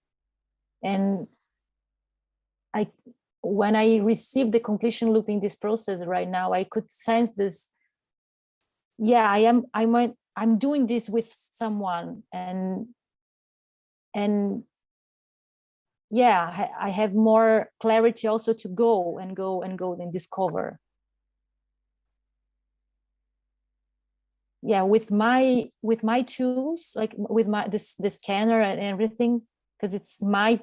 And when I received the completion loop in this process right now, I could sense this. Yeah, I'm doing this with someone, and yeah, I have more clarity also to go and discover. Yeah, with my tools, like with the scanner and everything, because it's my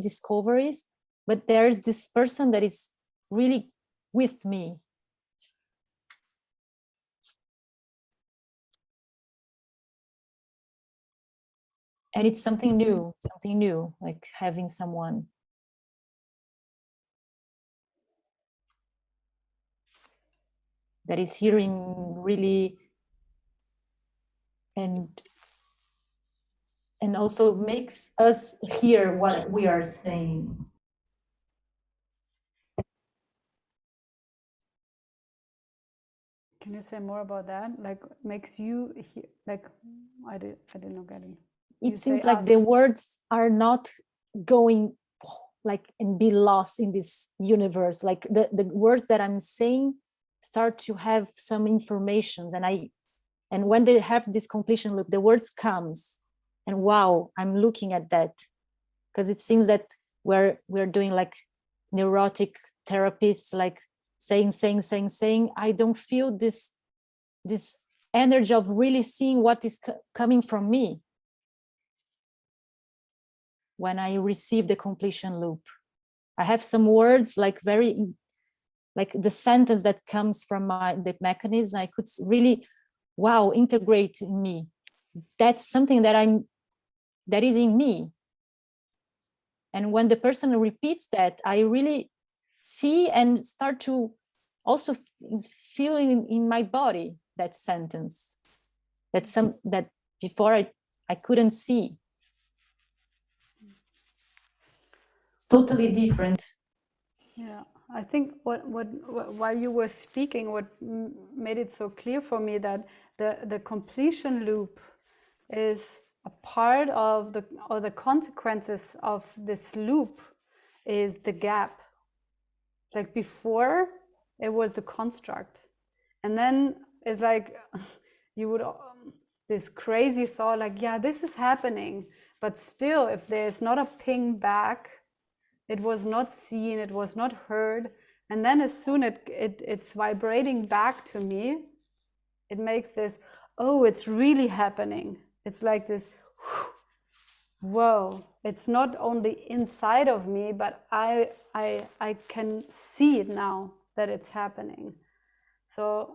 discoveries, but there's this person that is really with me. And it's something new, like having someone that is hearing really and also makes us hear what we are saying. Can you say more about that? Like makes you like I didn't get it. It seems like the words are not going like and be lost in this universe. Like the words that I'm saying start to have some informations, and when they have this completion loop, the words comes, and wow, I'm looking at that, because it seems that we're doing like neurotic therapists, like saying. I don't feel this energy of really seeing what is coming from me when I receive the completion loop. I have some words like like the sentence that comes from the mechanism, I could really, wow, integrate in me. That's something that is in me. And when the person repeats that, I really see and start to also feel in my body that sentence. That before I couldn't see. It's totally different. Yeah, I think what while you were speaking, what made it so clear for me that the completion loop is a part of the consequences of this loop is the gap. Like before, it was the construct, and then it's like you would this crazy thought, like, yeah, this is happening, but still, if there's not a ping back, it was not seen, it was not heard, and then as soon it's vibrating back to me, it makes this, oh, it's really happening. It's like this, whoa, it's not only inside of me, but I can see it now that it's happening. So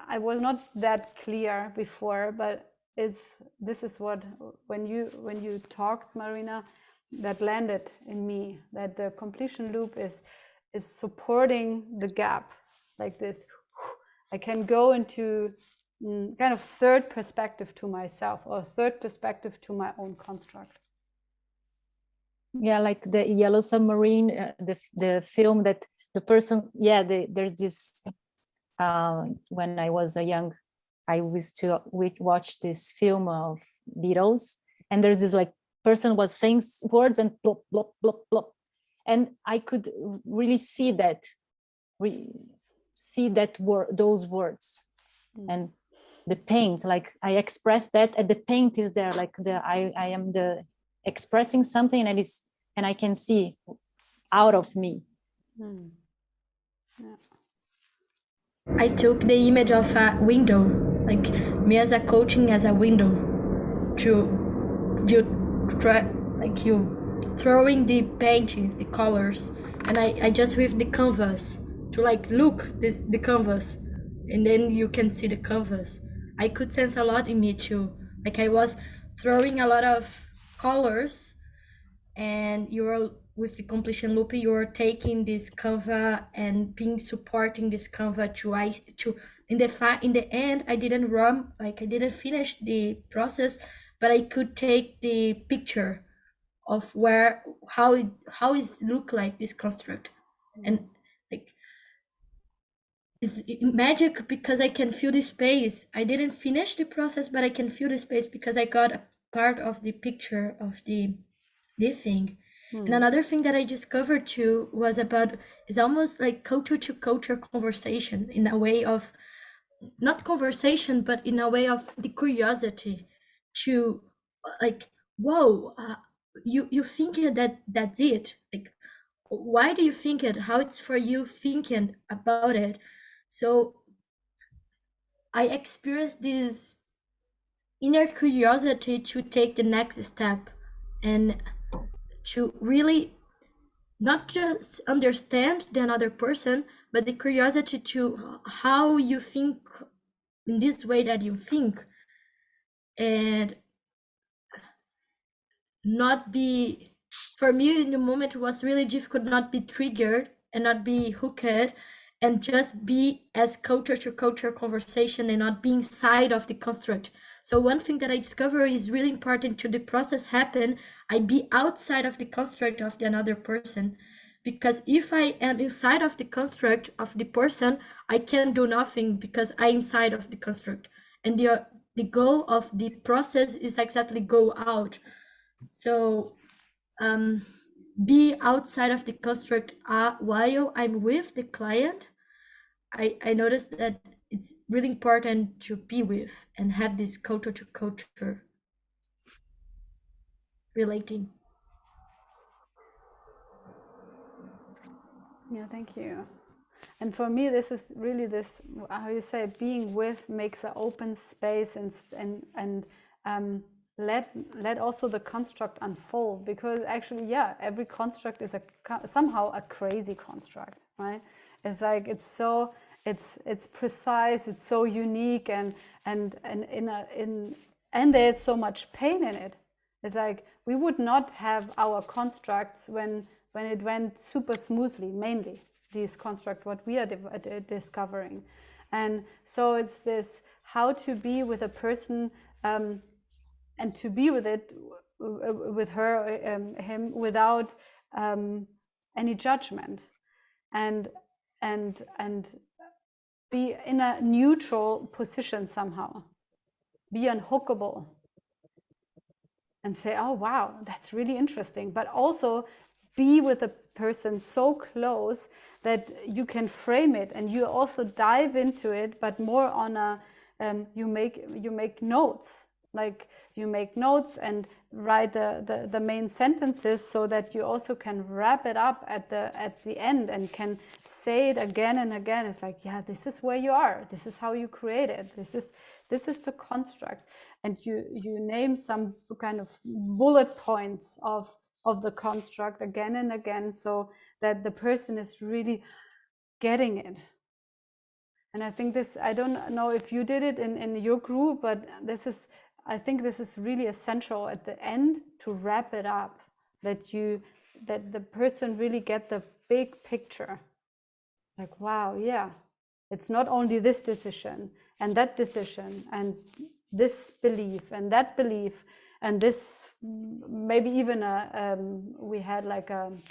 I was not that clear before, but this is what, when you talked, Marina, that landed in me, that the completion loop is supporting the gap, like this. I can go into kind of third perspective to myself, or third perspective to my own construct. Yeah, like the Yellow Submarine, the film that the person, there's this, when I was young, I used to watch this film of Beatles, and there's this like person was saying words and plop, plop, plop, plop. And I could really see that those words. And the paint, like I express that, and the paint is there, like I am expressing something, and I can see out of me. Yeah. I took the image of a window, like me as a coaching as a window, you throwing the paintings, the colors, and I just with the canvas to like look the canvas, and then you can see the canvas. I could sense a lot in me too, like I was throwing a lot of colors, and you were with the completion loop, you are taking this canvas and supporting this canvas to in the end I didn't run, like I didn't finish the process, but I could take the picture of how it look like this construct. And like it's magic because I can feel the space. I didn't finish the process, but I can feel the space because I got a part of the picture of the thing. And another thing that I discovered too was is almost like culture to culture conversation, in a way of not conversation, but in a way of the curiosity to like, whoa, you think that's it? Like, why do you think it? How it's for you thinking about it? So I experienced this inner curiosity to take the next step and to really not just understand the another person, but the curiosity to how you think in this way that you think, and not be, for me in the moment it was really difficult not be triggered and not be hooked, and just be as culture to culture conversation and not be inside of the construct. So one thing that I discovered is really important to the process happen, I be outside of the construct of the another person, Because if I am inside of the construct of the person, I can do nothing because I'm inside of the construct. And the goal of the process is exactly go out. So be outside of the construct while I'm with the client. I noticed that it's really important to be with and have this culture to culture relating. Yeah, thank you. And for me, this is really this, how you say, being with makes an open space and let also the construct unfold, because actually, yeah, every construct is somehow a crazy construct, right? It's like it's precise, it's so unique, and there's so much pain in it. It's like we would not have our constructs when it went super smoothly, mainly these constructs, what we are discovering. And so it's this, how to be with a person and to be with it, with her, him, without any judgment, and be in a neutral position somehow, be unhookable, and say, oh wow, that's really interesting, but also be with a person so close that you can frame it and you also dive into it, but more on a you make notes, like you make notes and write the main sentences, so that you also can wrap it up at the end and can say it again and again. It's like, yeah, this is where you are, this is how you create it, this is the construct, and you name some kind of bullet points of the construct again and again, so that the person is really getting it. And I think this, I don't know if you did it in your group, but I think this is really essential at the end to wrap it up, that the person really get the big picture. It's like, wow, yeah, it's not only this decision and that decision and this belief and that belief and this, maybe even we had like an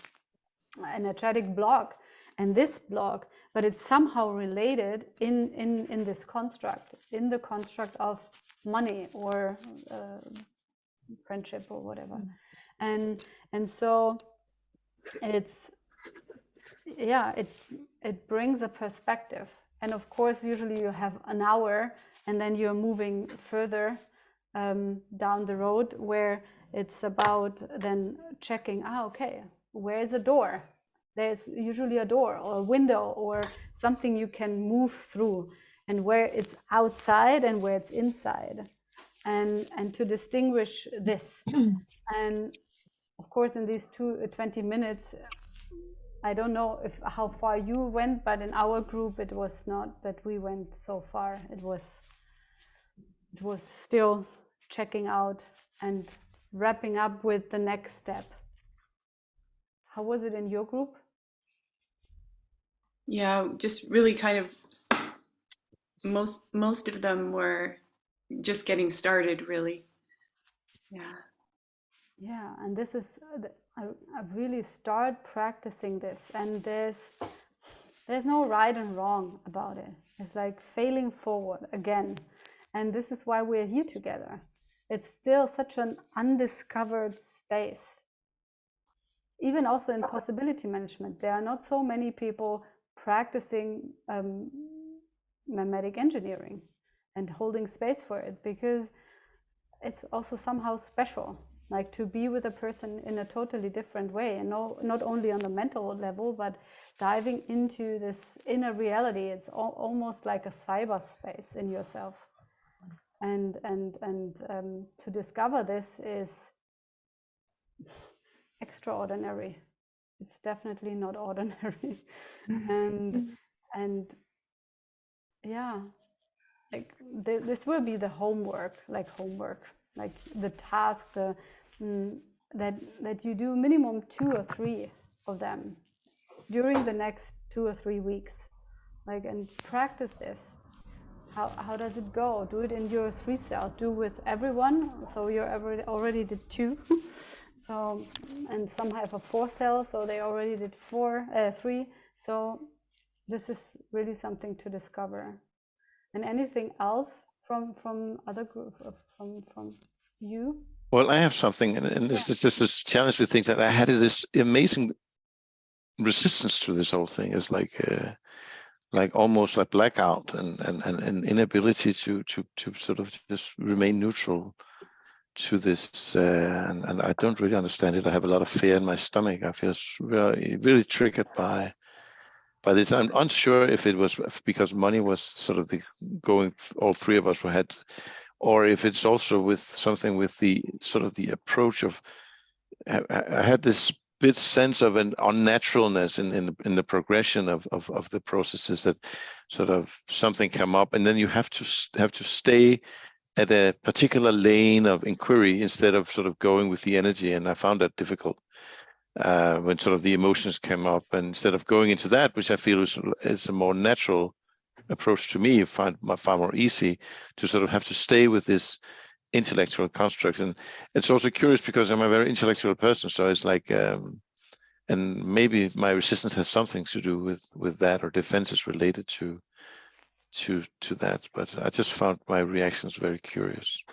energetic block and this block, but it's somehow related in this construct, in the construct of money or friendship or whatever. And so it's, yeah, it brings a perspective. And of course, usually you have an hour and then you're moving further down the road, where it's about then checking, okay, where's a door? There's usually a door or a window or something you can move through, and where it's outside and where it's inside, and to distinguish this. And of course, in these 20 minutes, I don't know how far you went, but in our group, it was not that we went so far. It was still checking out and wrapping up with the next step. How was it in your group? Yeah, just really kind of most of them were just getting started, really. Yeah, and this is I really start practicing this, and there's no right and wrong about it. It's like failing forward again, and this is why we're here together. It's still such an undiscovered space. Even also in possibility management, there are not so many people practicing mimetic engineering and holding space for it, because it's also somehow special, like to be with a person in a totally different way, and not only on the mental level, but diving into this inner reality. It's almost like a cyberspace in yourself, and to discover this is extraordinary. It's definitely not ordinary. and yeah, like this will be the homework, like the task, that you do minimum 2 or 3 of them during the next 2 or 3 weeks, like, and practice this. How does it go? Do it in your 3 cell. Do with everyone. So you already did 2, So, and some have a 4 cell, so they already did 3. So this is really something to discover. And anything else from other group from you? Well, I have something, and this is this challenge with things that I had this amazing resistance to this whole thing. It's like almost like blackout and inability to sort of just remain neutral to this, and I don't really understand it. I have a lot of fear in my stomach. I feel really triggered by this. I'm unsure if it was because money was sort of going. All three of us had, or if it's also with something with the sort of the approach of. I had this bit sense of an unnaturalness in the progression of the processes, that sort of something come up and then you have to stay at a particular lane of inquiry instead of sort of going with the energy. And I found that difficult when sort of the emotions came up, and instead of going into that, which I feel is a more natural approach to me, I find far more easy to sort of have to stay with this intellectual constructs. And it's also curious because I'm a very intellectual person, so it's like and maybe my resistance has something to do with that, or defenses related to that, but I just found my reactions very curious.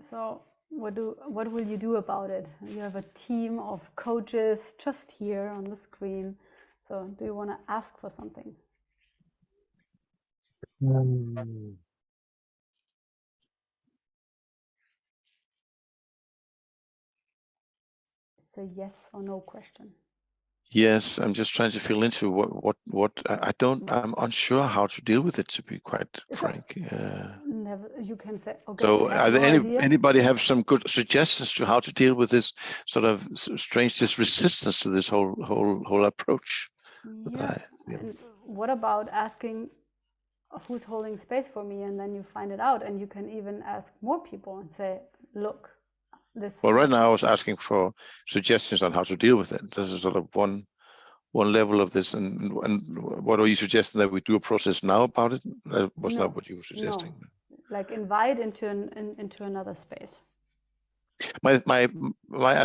So what will you do about it? You have a team of coaches just here on the screen. So do you want to ask for something? It's a yes or no question. Yes, I'm just trying to feel into what I'm unsure how to deal with it, to be quite frank. Never, you can say, okay, So I have are there no idea. anybody have some good suggestions to how to deal with this sort of strange resistance to this whole approach? Yeah. And what about asking who's holding space for me, and then you find it out, and you can even ask more people and say, look, this. Well, right now I was asking for suggestions on how to deal with it. This is sort of one level of this, and what are you suggesting, that we do a process now about it? That was not what you were suggesting. No. Like invite into another space. I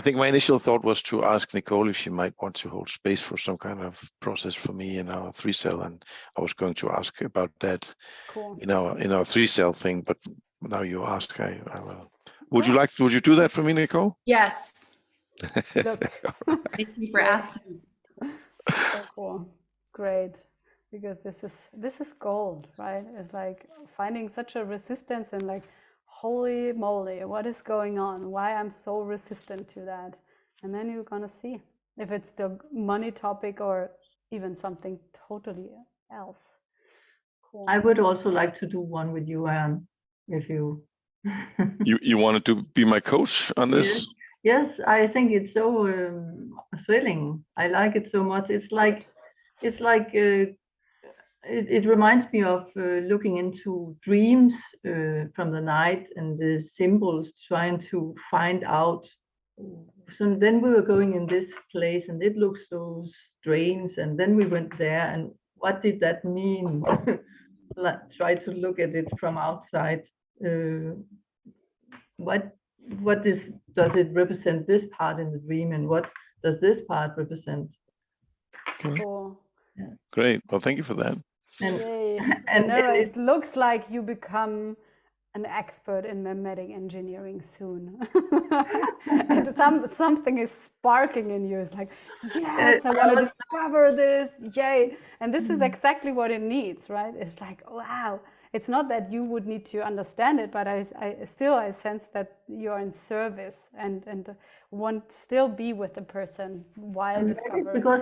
think my initial thought was to ask Nicole if she might want to hold space for some kind of process for me in our 3-cell, and I was going to ask about that. Cool. in our 3-cell thing, but now you ask, I will. Would you do that for me, Nicole? Yes. Look. Thank you for asking. So cool. Great. Because this is gold, right? It's like finding such a resistance and like, holy moly, what is going on? Why I'm so resistant to that? And then you're gonna see if it's the money topic or even something totally else. Cool. I would also like to do one with you, Anne, if you. you wanted to be my coach on this? Yes, I think it's so thrilling. I like it so much. It's like it reminds me of looking into dreams from the night and the symbols, trying to find out. So then we were going in this place and it looked so strange, and then we went there, and what did that mean? Try to look at it from outside. What does it represent, this part in the dream, and what does this part represent? Okay. Cool. Yeah. Great. Well, thank you for that. Yay. And it looks like you become an expert in memetic engineering soon. And something is sparking in you. It's like, yes, I want to discover this. Yay. And this is exactly what it needs, right? It's like, wow. It's not that you would need to understand it, but I sense that you're in service and want to still be with the person while discovering. Because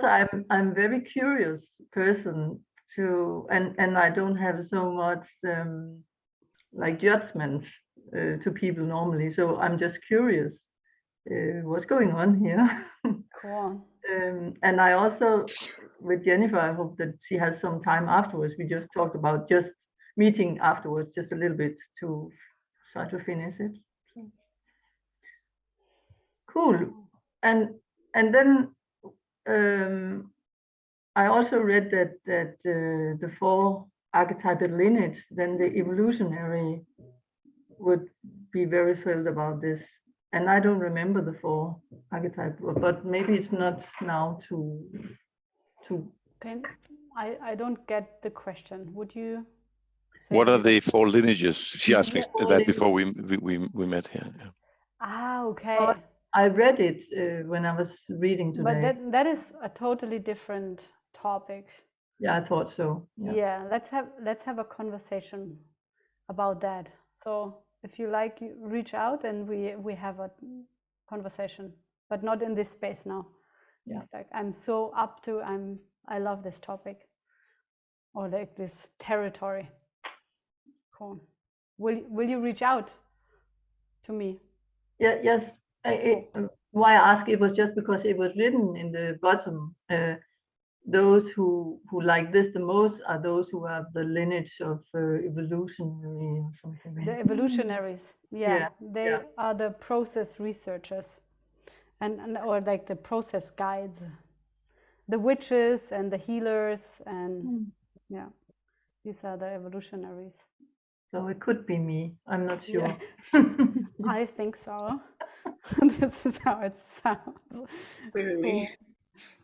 I'm very curious person too, and I don't have so much like judgments to people normally. So I'm just curious what's going on here. Cool. And I also, with Jennifer, I hope that she has some time afterwards. We just talked about just meeting afterwards, just a little bit to try to finish it. So. Cool. And then I also read that the 4 archetypal lineage, then the evolutionary would be very thrilled about this And I don't remember the 4 archetypes, but maybe it's not now to. Okay, I don't get the question. Would you? What are the 4 lineages? She asked me Yeah, that before we met here. Yeah. Ah, okay. I read it when I was reading today. But that is a totally different topic. Yeah, I thought so. Yeah. Yeah, let's have a conversation about that. So if you like, you reach out and we have a conversation, but not in this space now. Yeah. It's like I'm so up to I love this topic or like this territory. Cool. Will you reach out to me? Yeah. Yes. Why I asked it was just because it was written in the bottom. Those who like this the most are those who have the lineage of evolutionary or something. The evolutionaries, Yeah, they yeah. are the process researchers, and or like the process guides, the witches and the healers, and yeah, these are the evolutionaries. So it could be me. I'm not sure. Yeah. I think so. This is how it sounds. Clearly.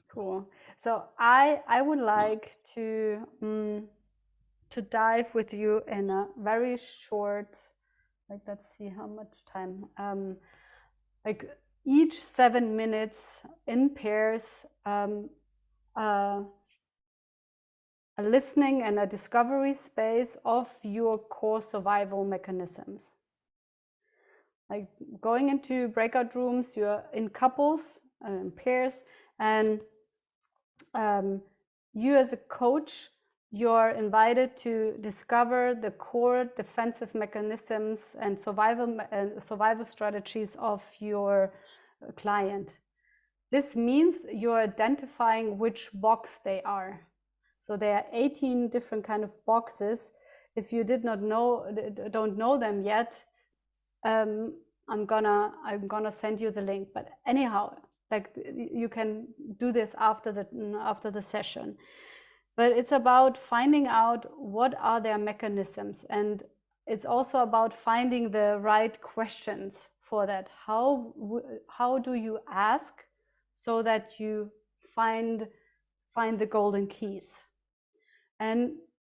Cool. So I would like to dive with you in a very short, like let's see how much time, like each 7 minutes in pairs, a listening and a discovery space of your core survival mechanisms. Like going into breakout rooms, you're in couples, in pairs, and you as a coach, you're invited to discover the core defensive mechanisms and survival strategies of your client. This means you're identifying which box they are. So there are 18 different kind of boxes. If you don't know them yet, I'm gonna send you the link. But anyhow, like you can do this after the session. But it's about finding out what are their mechanisms, and it's also about finding the right questions for that. How do you ask so that you find the golden keys? And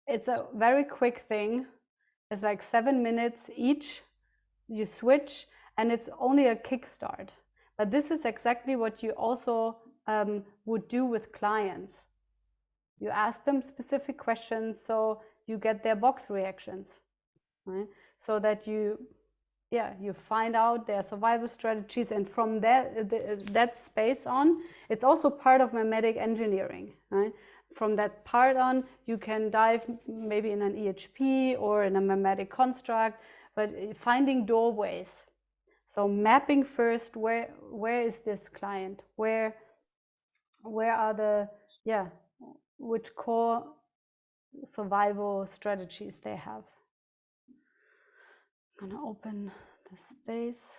it's a very quick thing. It's like 7 minutes each. You switch, and it's only a kickstart. But this is exactly what you also would do with clients. You ask them specific questions so you get their box reactions, right? So that you find out their survival strategies, and from that space on, it's also part of mimetic engineering, right? From that part on, you can dive maybe in an EHP or in a mimetic construct, but finding doorways. So mapping first, where is this client? Where are the, which core survival strategies they have. I'm gonna open the space.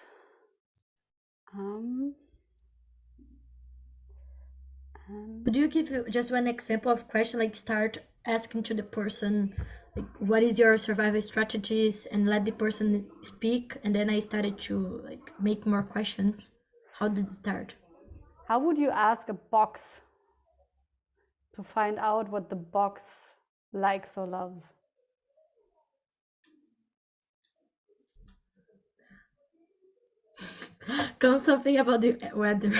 Could you give just one example of question, like start asking to the person, like, what is your survival strategies, and let the person speak, and then I started to like make more questions. How did it start? How would you ask a box to find out what the box likes or loves? Come something about the weather.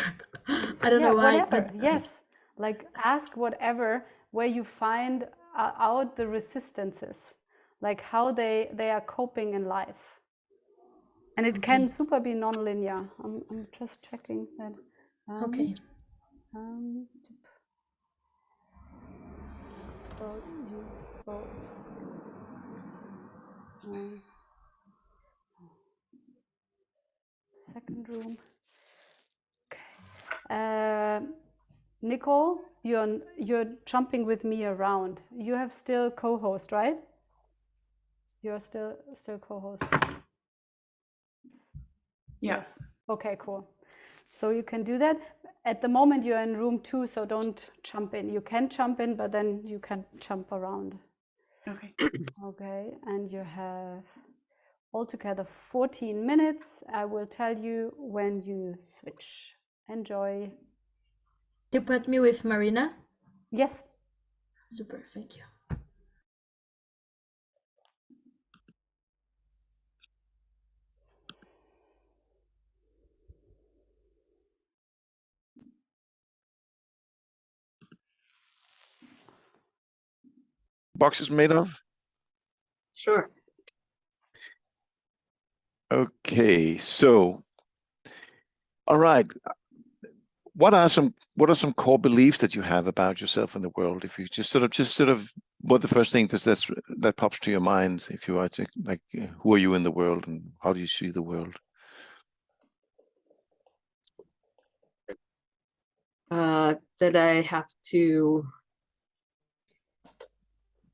I don't know why, whatever. but Yes, like ask whatever, where you find out the resistances, like how they are coping in life. And it can super be non-linear. I'm just checking that. Okay. So you both. Second room. Okay. Nicole, you're jumping with me around. You have still co-host, right? You're still co-host. Yeah. Yes. Okay, cool. So you can do that. At the moment you're in room 2, so don't jump in. You can jump in, but then you can jump around. Okay. Okay, and you have altogether 14 minutes. I will tell you when you switch. Enjoy. You put me with Marina? Yes. Super, thank you. Box is made of? Sure. Okay, so, all right. What are some core beliefs that you have about yourself in the world? If you just sort of what the first thing that pops to your mind, if you are to like, who are you in the world and how do you see the world? That I have to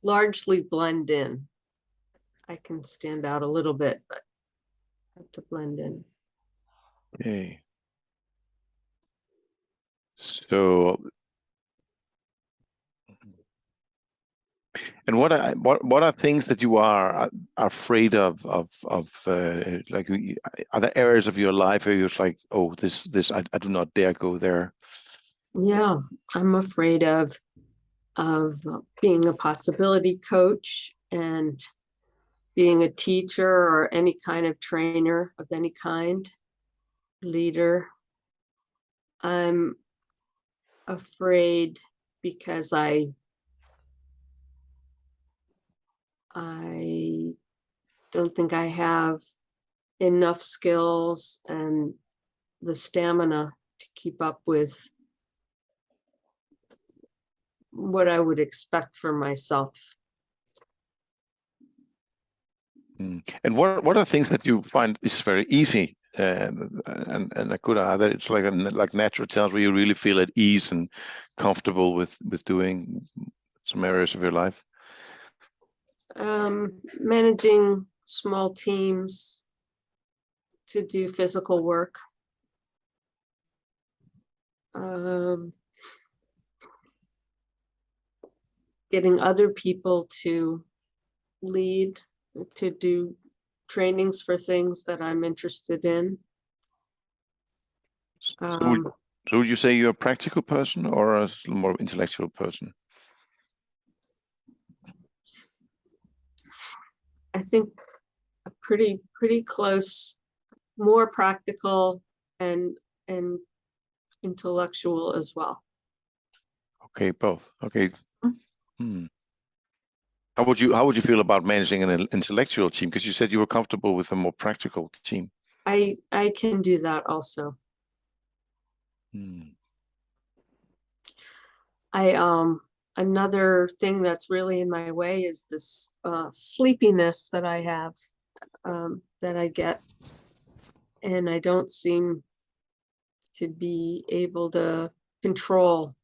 largely blend in. I can stand out a little bit, but I have to blend in. Okay. So, and what are things that you are afraid of like, are there areas of your life where you're like, oh, this I do not dare go there? Yeah, I'm afraid of being a possibility coach and being a teacher or any kind of trainer of any kind, leader. I'm afraid because I don't think I have enough skills and the stamina to keep up with what I would expect for myself. And what are things that you find is very easy and a good that it's like natural talent where you really feel at ease and comfortable with doing some areas of your life? Managing small teams to do physical work. Getting other people to lead, to do trainings for things that I'm interested in. So would you say you're a practical person or a more intellectual person? I think a pretty close, more practical and intellectual as well. Okay, both. Okay. How would you feel about managing an intellectual team? Because you said you were comfortable with a more practical team. I can do that also. Another thing that's really in my way is this sleepiness that I have, that I get, and I don't seem to be able to control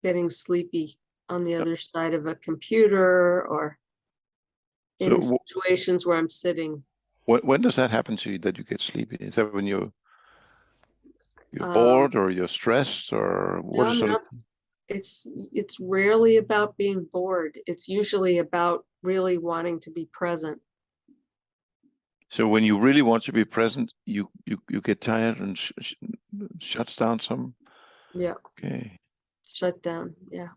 getting sleepy on the other side of a computer or in situations where I'm sitting. When does that happen to you, that you get sleepy? Is that when you're bored or you're stressed, or what is it? It's rarely about being bored. It's usually about really wanting to be present. So when you really want to be present, you get tired and shuts down some. Yeah. Okay. Shut down. Yeah.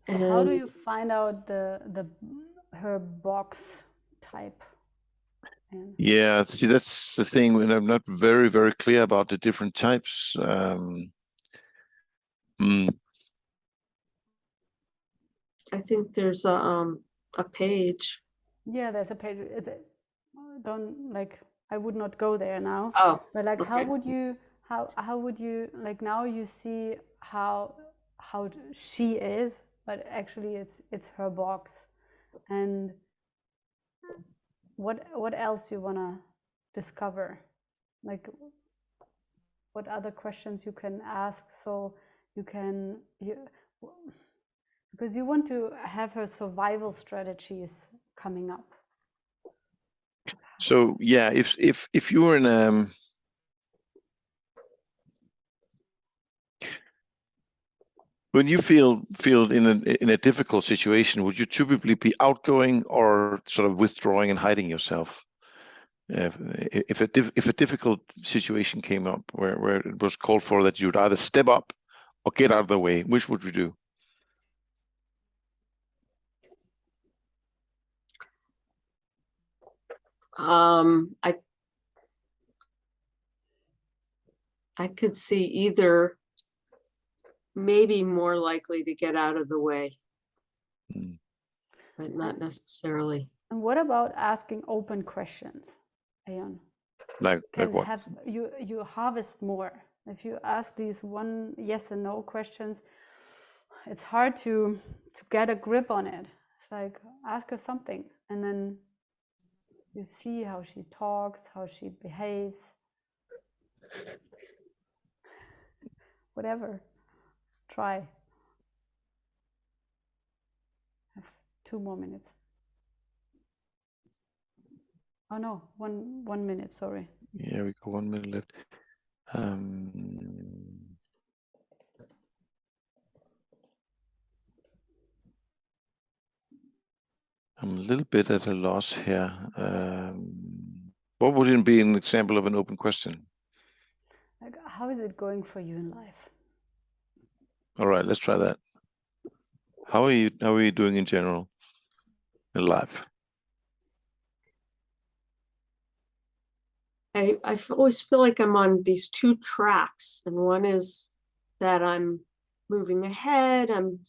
So how do you find out her box type? Yeah, see, that's the thing when I'm not very, very clear about the different types. I think there's a page. Yeah, there's a page. I would not go there now. Oh, but like, okay. how would you like, now you see how she is, but actually it's her box, and what else you wanna discover, like what other questions you can ask, so because you want to have her survival strategies coming up. So yeah, if you were in When you feel in a difficult situation, would you typically be outgoing or sort of withdrawing and hiding yourself? If a difficult situation came up where it was called for that you'd either step up or get out of the way, which would you do? I could see either, maybe more likely to get out of the way, but not necessarily. And what about asking open questions, Ayan? Like what? Have you harvest more if you ask these one yes and no questions. It's hard to get a grip on it. It's like, ask her something and then you see how she talks, how she behaves, whatever. Try. Have 2 more minutes. Oh no, one minute, sorry. Yeah, we got 1 minute left. I'm a little bit at a loss here. What would it be an example of an open question? Like, how is it going for you in life? All right, let's try that. How are you doing in general in life? I always feel like I'm on these 2 tracks, and one is that I'm moving ahead, I'm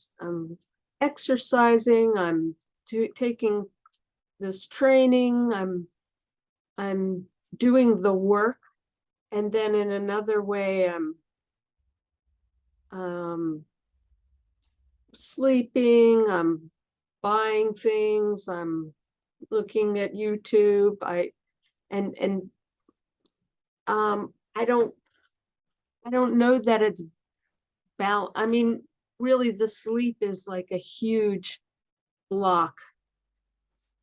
exercising, I'm taking this training, I'm doing the work, and then in another way I'm sleeping, I'm buying things, I'm looking at YouTube, I don't know that it's balance. I mean, really the sleep is like a huge block.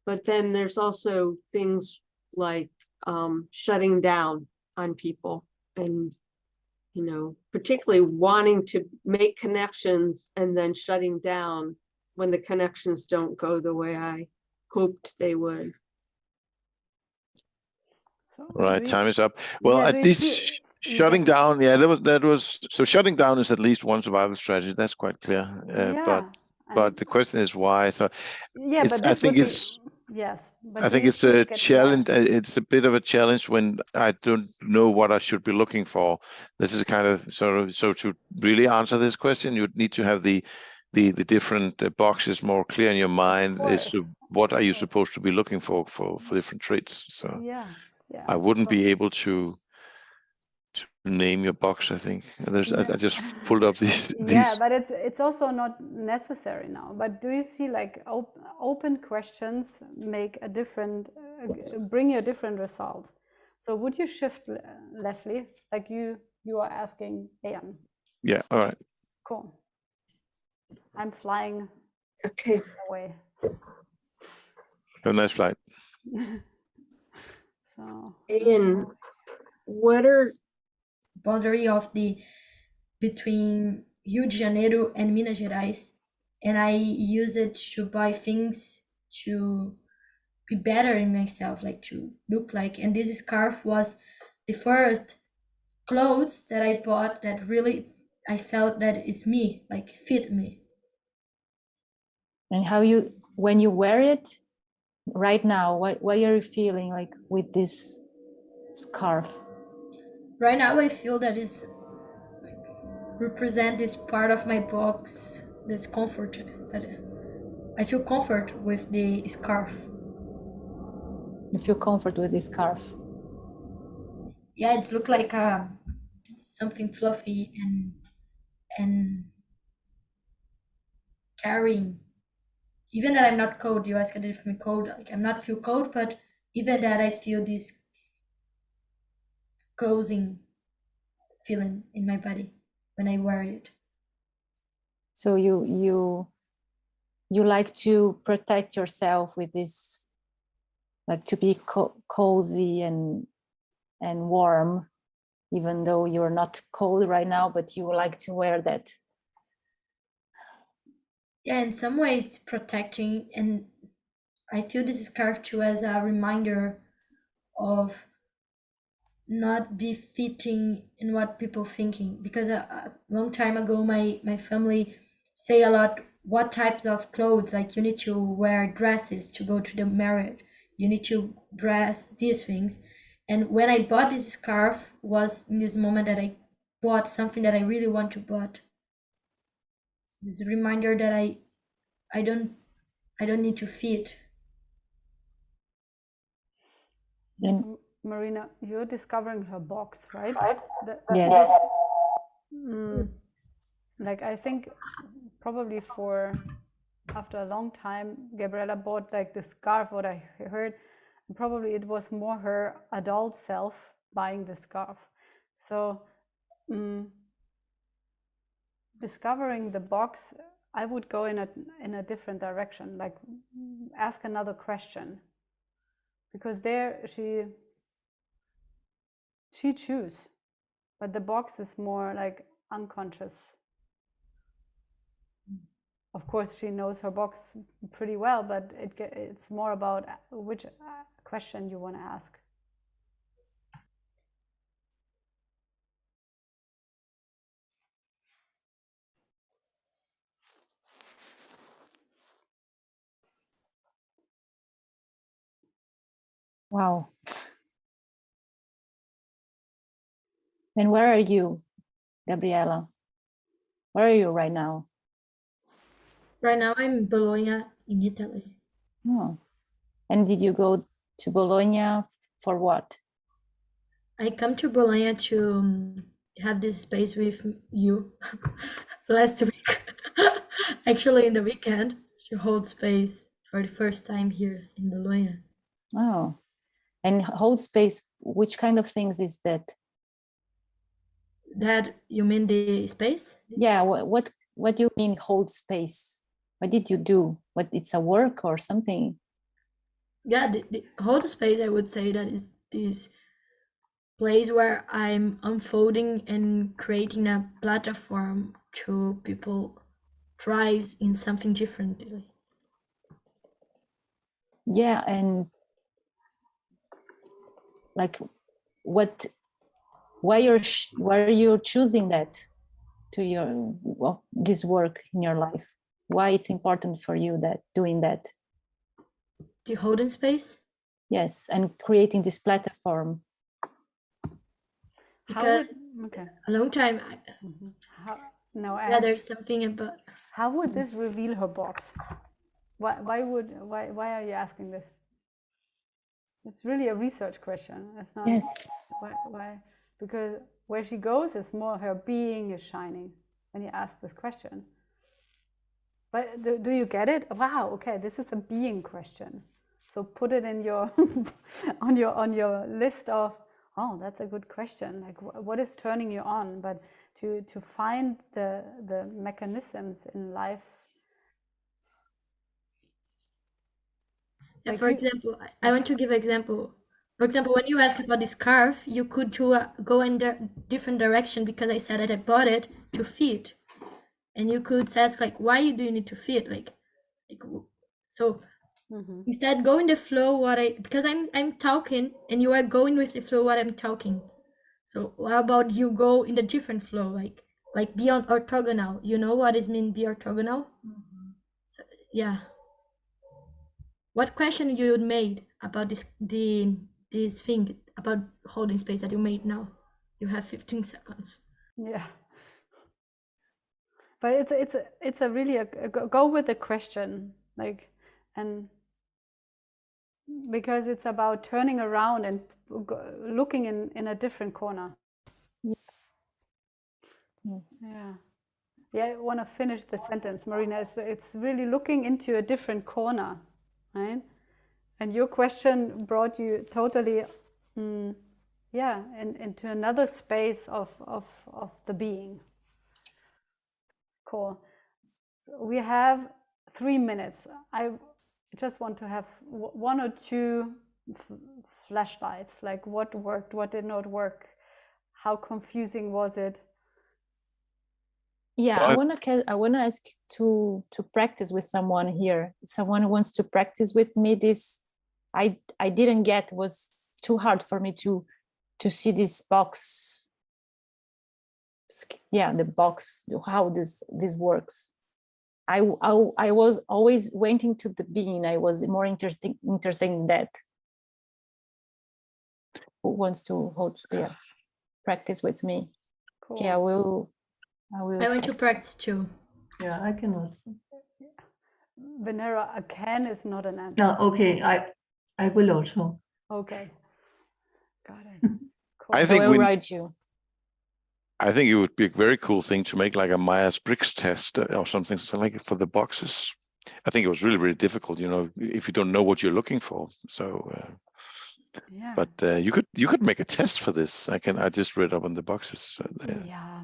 But then there's also things like shutting down on people and, you know, particularly wanting to make connections and then shutting down when the connections don't go the way I hoped they would. So Right, time is up. Well, yeah, at least shutting down, yeah, that was so shutting down is at least one survival strategy. That's quite clear. But the question is why. So yeah, but I think it's yes. But I think it's a challenge. It's a bit of a challenge when I don't know what I should be looking for. This is kind of so to really answer this question, you'd need to have the different boxes more clear in your mind as to what are you supposed to be looking for different traits. So yeah. I wouldn't be able to name your box. I think I just pulled up these. Yeah, but it's also not necessary now. But do you see like open questions make a different, bring you a different result? So would you shift, Leslie, like you are asking Ayan? Yeah. All right. Cool. I'm flying. Okay. Away. Have a nice flight. So. Ayan, what are boundary of between Rio de Janeiro and Minas Gerais, and I use it to buy things to be better in myself, like to look like. And this scarf was the first clothes that I bought that really I felt that it's me, like fit me. And when you wear it right now, what are you feeling like with this scarf? Right now I feel that is represent this part of my box that's comfort. I feel comfort with the scarf. You feel comfort with this scarf? Yeah, it looks like something fluffy and carrying. Even that I'm not cold, you asked if I'm cold. Like I'm not feel cold, but even that I feel this cozy feeling in my body when I wear it. So you like to protect yourself with this, like to be cozy and warm, even though you're not cold right now, but you like to wear that Yeah, in some way it's protecting, and I feel this scarf too as a reminder of not be fitting in what people thinking, because a long time ago my family say a lot what types of clothes, like you need to wear dresses to go to the marriage, you need to dress these things. And when I bought this scarf was in this moment that I bought something that I really want to bought. This reminder that I don't need to fit. And So, Marina, you're discovering her box, right? yes, Like I think probably after a long time, Gabriella bought like the scarf, what I heard, probably it was more her adult self buying the scarf. So discovering the box, I would go in a different direction, like ask another question, because there she choose, but the box is more like unconscious. Of course, she knows her box pretty well, but it's more about which question you want to ask. wow. And where are you, Gabriella? Where are you right now? Right now I'm in Bologna in Italy. Oh. And did you go to Bologna for what? I come to Bologna to have this space with you last week. Actually, in the weekend, to hold space for the first time here in Bologna. Oh, and hold space, which kind of things is that? That you mean the space? Yeah, what do you mean hold space? What did you do? What, it's a work or something? Yeah, the hold space, I would say that is this place where I'm unfolding and creating a platform to people thrives in something differently. Yeah, and like why are you choosing that to this work in your life? Why it's important for you that doing that? The holding space? Yes, and creating this platform. Because okay. a long time, No, there's something about. how would this reveal her box? Why are you asking this? It's really a research question. It's not. Yes. Why? Because where she goes is more her being is shining when you ask this question. But do you get it? Wow. Okay, this is a being question. So put it in your on your list of. Oh, that's a good question. Like, what is turning you on? But to find the mechanisms in life. Yeah, Like for example, I want to give an example. For example, when you asked about the scarf, you could go in different direction because I said that I bought it to fit, and you could ask like, why do you need to fit? Like so. Instead, go in the flow. Because I'm talking and you are going with the flow what I'm talking. So how about you go in the different flow, like beyond orthogonal? You know what is mean be orthogonal? So, yeah. What question you made about this thing about holding space that you made now? You have 15 seconds. Yeah. But it's a really go with the question, like, and because it's about turning around and looking in a different corner. Yeah, I want to finish the sentence, Marina. It's really looking into a different corner, right? And your question brought you totally into another space of the being. Cool. So we have 3 minutes. I just want to have one or two flashlights, like what worked, what did not work, how confusing was it? Yeah, Well, I wanna ask to practice with someone here. Someone who wants to practice with me. This I didn't get, was too hard for me to see this box. Yeah, the box, how this works. I was always waiting to the being. I was more interested in that. Who wants to practice with me? Cool. Okay, I will. I want to text. practice too. Yeah, I can also. Venera, a can is not an answer. No, okay, I will also. Okay. Got it. Cool. I So think I'll write you. I think it would be a very cool thing to make like a Myers-Briggs test or something like for the boxes. I think it was really, really difficult, you know, if you don't know what you're looking for. So, Yeah. but you could make a test for this. I just read up on the boxes. Yeah.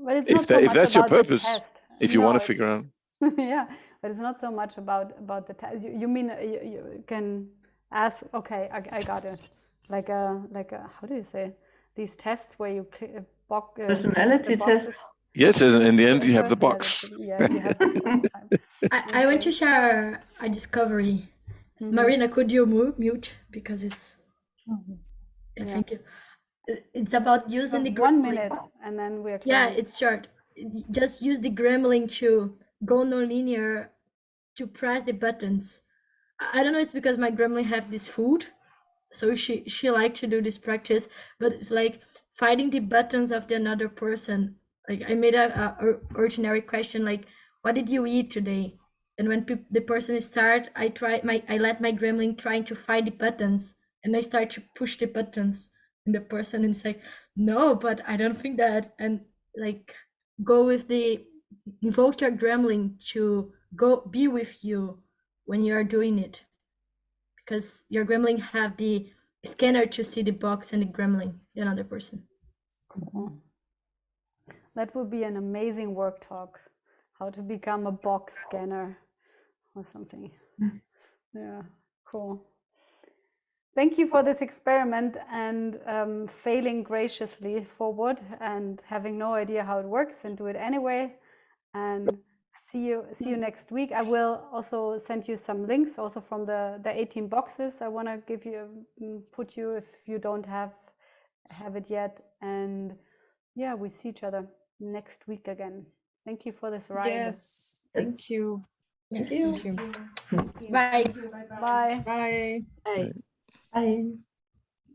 But it's not so If much that's your about the purpose, test. if you No, want to it's- figure out. yeah, but it's not so much about the test. You mean you can ask? Okay, I got it. Like a how do you say these tests where you Personality test. Yes, and in the end you have the box. Personality. Yeah, you have the box time. I want to share a discovery. Marina, could you mute because it's. Yeah, Yeah. thank you. It's about using the 1 gremlin. minute, and then we're Yeah, closing. it's short. Just use the gremlin to go nonlinear to press the buttons. I don't know, it's because my gremlin have this food, so she like to do this practice, but it's like finding the buttons of the another person. Like I made a ordinary question like, what did you eat today? And when the person start, I let my gremlin trying to find the buttons, and I start to push the buttons, and the person is like, no, but I don't think that, and like go with the invoke your gremlin to go be with you when you are doing it, because your gremlin have the scanner to see the box and the gremlin, the another person. Cool. That would be an amazing work talk. How to become a box scanner or something. Yeah, cool. Thank you for this experiment and failing graciously forward and having no idea how it works and do it anyway. And see you next week. I will also send you some links also from the 18 boxes. I want to give you put you if you don't have it yet. And yeah, we see each other next week again. Thank you for this ride. Yes, thank you. Yes. Thank you. Bye. Bye. Bye. Bye. Bye.